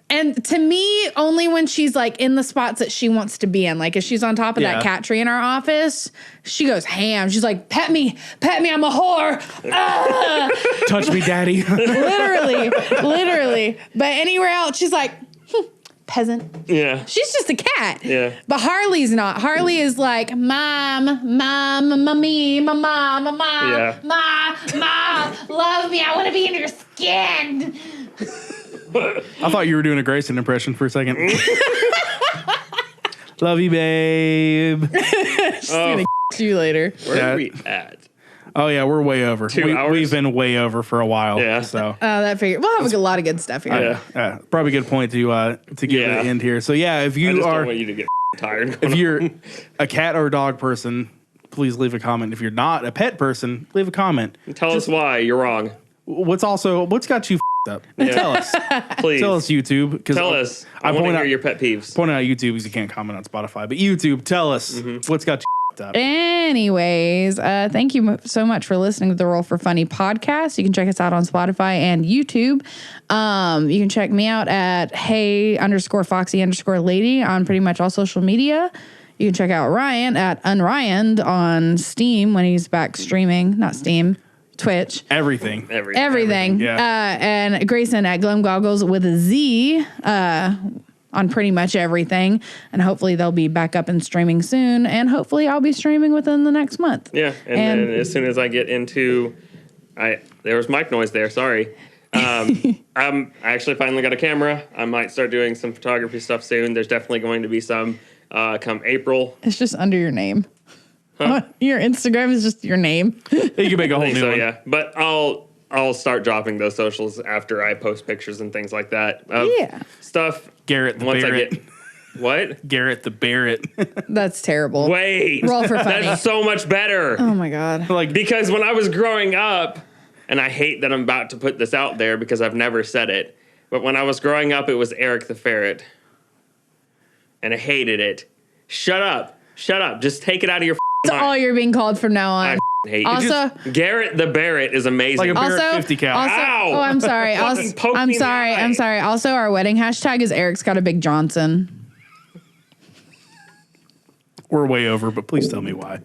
and to me, only when she's like in the spots that she wants to be in. Like if she's on top of that cat tree in our office, she goes ham. She's like, pet me, I'm a whore. Ah! touch me, daddy. literally. But anywhere else, she's like, peasant. Yeah. She's just a cat. Yeah. But Harley's not. Harley is like, mom, mommy, mama, Yeah. ma, love me. I want to be in your skin. I thought you were doing a Grayson impression for a second. Love you, babe. She's gonna see you later. Where are we at? Oh yeah, we're way over. 2 hours? We've been way over for a while. Yeah. So That figure. We'll have a lot of good stuff here. Yeah. probably a good point to get to the end here. So yeah, if I you just are don't want you to get tired. if you're a cat or a dog person, please leave a comment. If you're not a pet person, leave a comment. Tell us why you're wrong. What's got you up? Yeah. Tell us. Please. Tell us, YouTube. Tell us. I want to hear your pet peeves. Pointing out YouTube because you can't comment on Spotify. But YouTube, tell us what's got you up. Anyways, thank you so much for listening to the Roll for Funny podcast. You can check us out on Spotify and YouTube. You can check me out at hey_Foxy_lady on pretty much all social media. You can check out Ryan at Unryaned on Steam when he's back streaming. Not Steam. Twitch. Everything. Yeah. And Grayson at Glum Goggles with a Z on pretty much everything. And hopefully they'll be back up and streaming soon. And hopefully I'll be streaming within the next month. Yeah. And then as soon as I get into... there was mic noise there. Sorry. I actually finally got a camera. I might start doing some photography stuff soon. There's definitely going to be some come April. It's just under your name. Huh? Your Instagram is just your name. You can make a whole new one. Yeah. But I'll start dropping those socials after I post pictures and things like that. Stuff. Garrett the Barrett. What? Garrett the Barrett. That's terrible. Wait. Roll for Funny. That's so much better. Oh my God. Because when I was growing up, and I hate that I'm about to put this out there because I've never said it, but when I was growing up, it was Eric the Ferret. And I hated it. Shut up. Just take it out of your That's all you're being called from now on. I hate also, Garrett the Barrett is amazing. Like a Barrett 50 cal. Ow! Oh, I'm sorry. I'm sorry. Also, our wedding hashtag is Eric's got a big Johnson. We're way over, but please tell me why.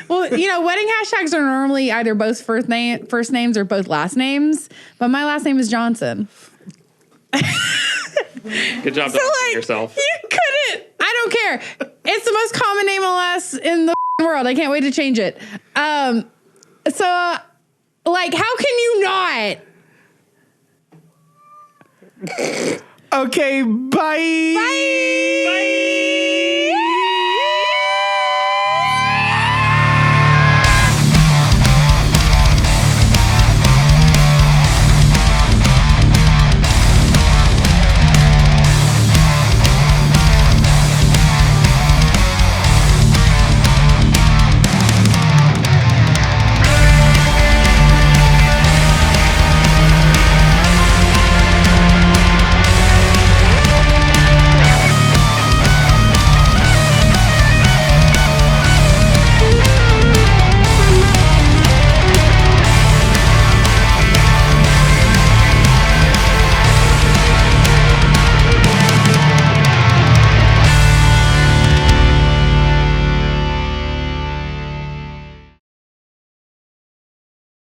Well, wedding hashtags are normally either both first names or both last names, but my last name is Johnson. Good job doxing yourself. You couldn't. I don't care. It's the most common name in the world. I can't wait to change it. How can you not? Okay, bye. Bye.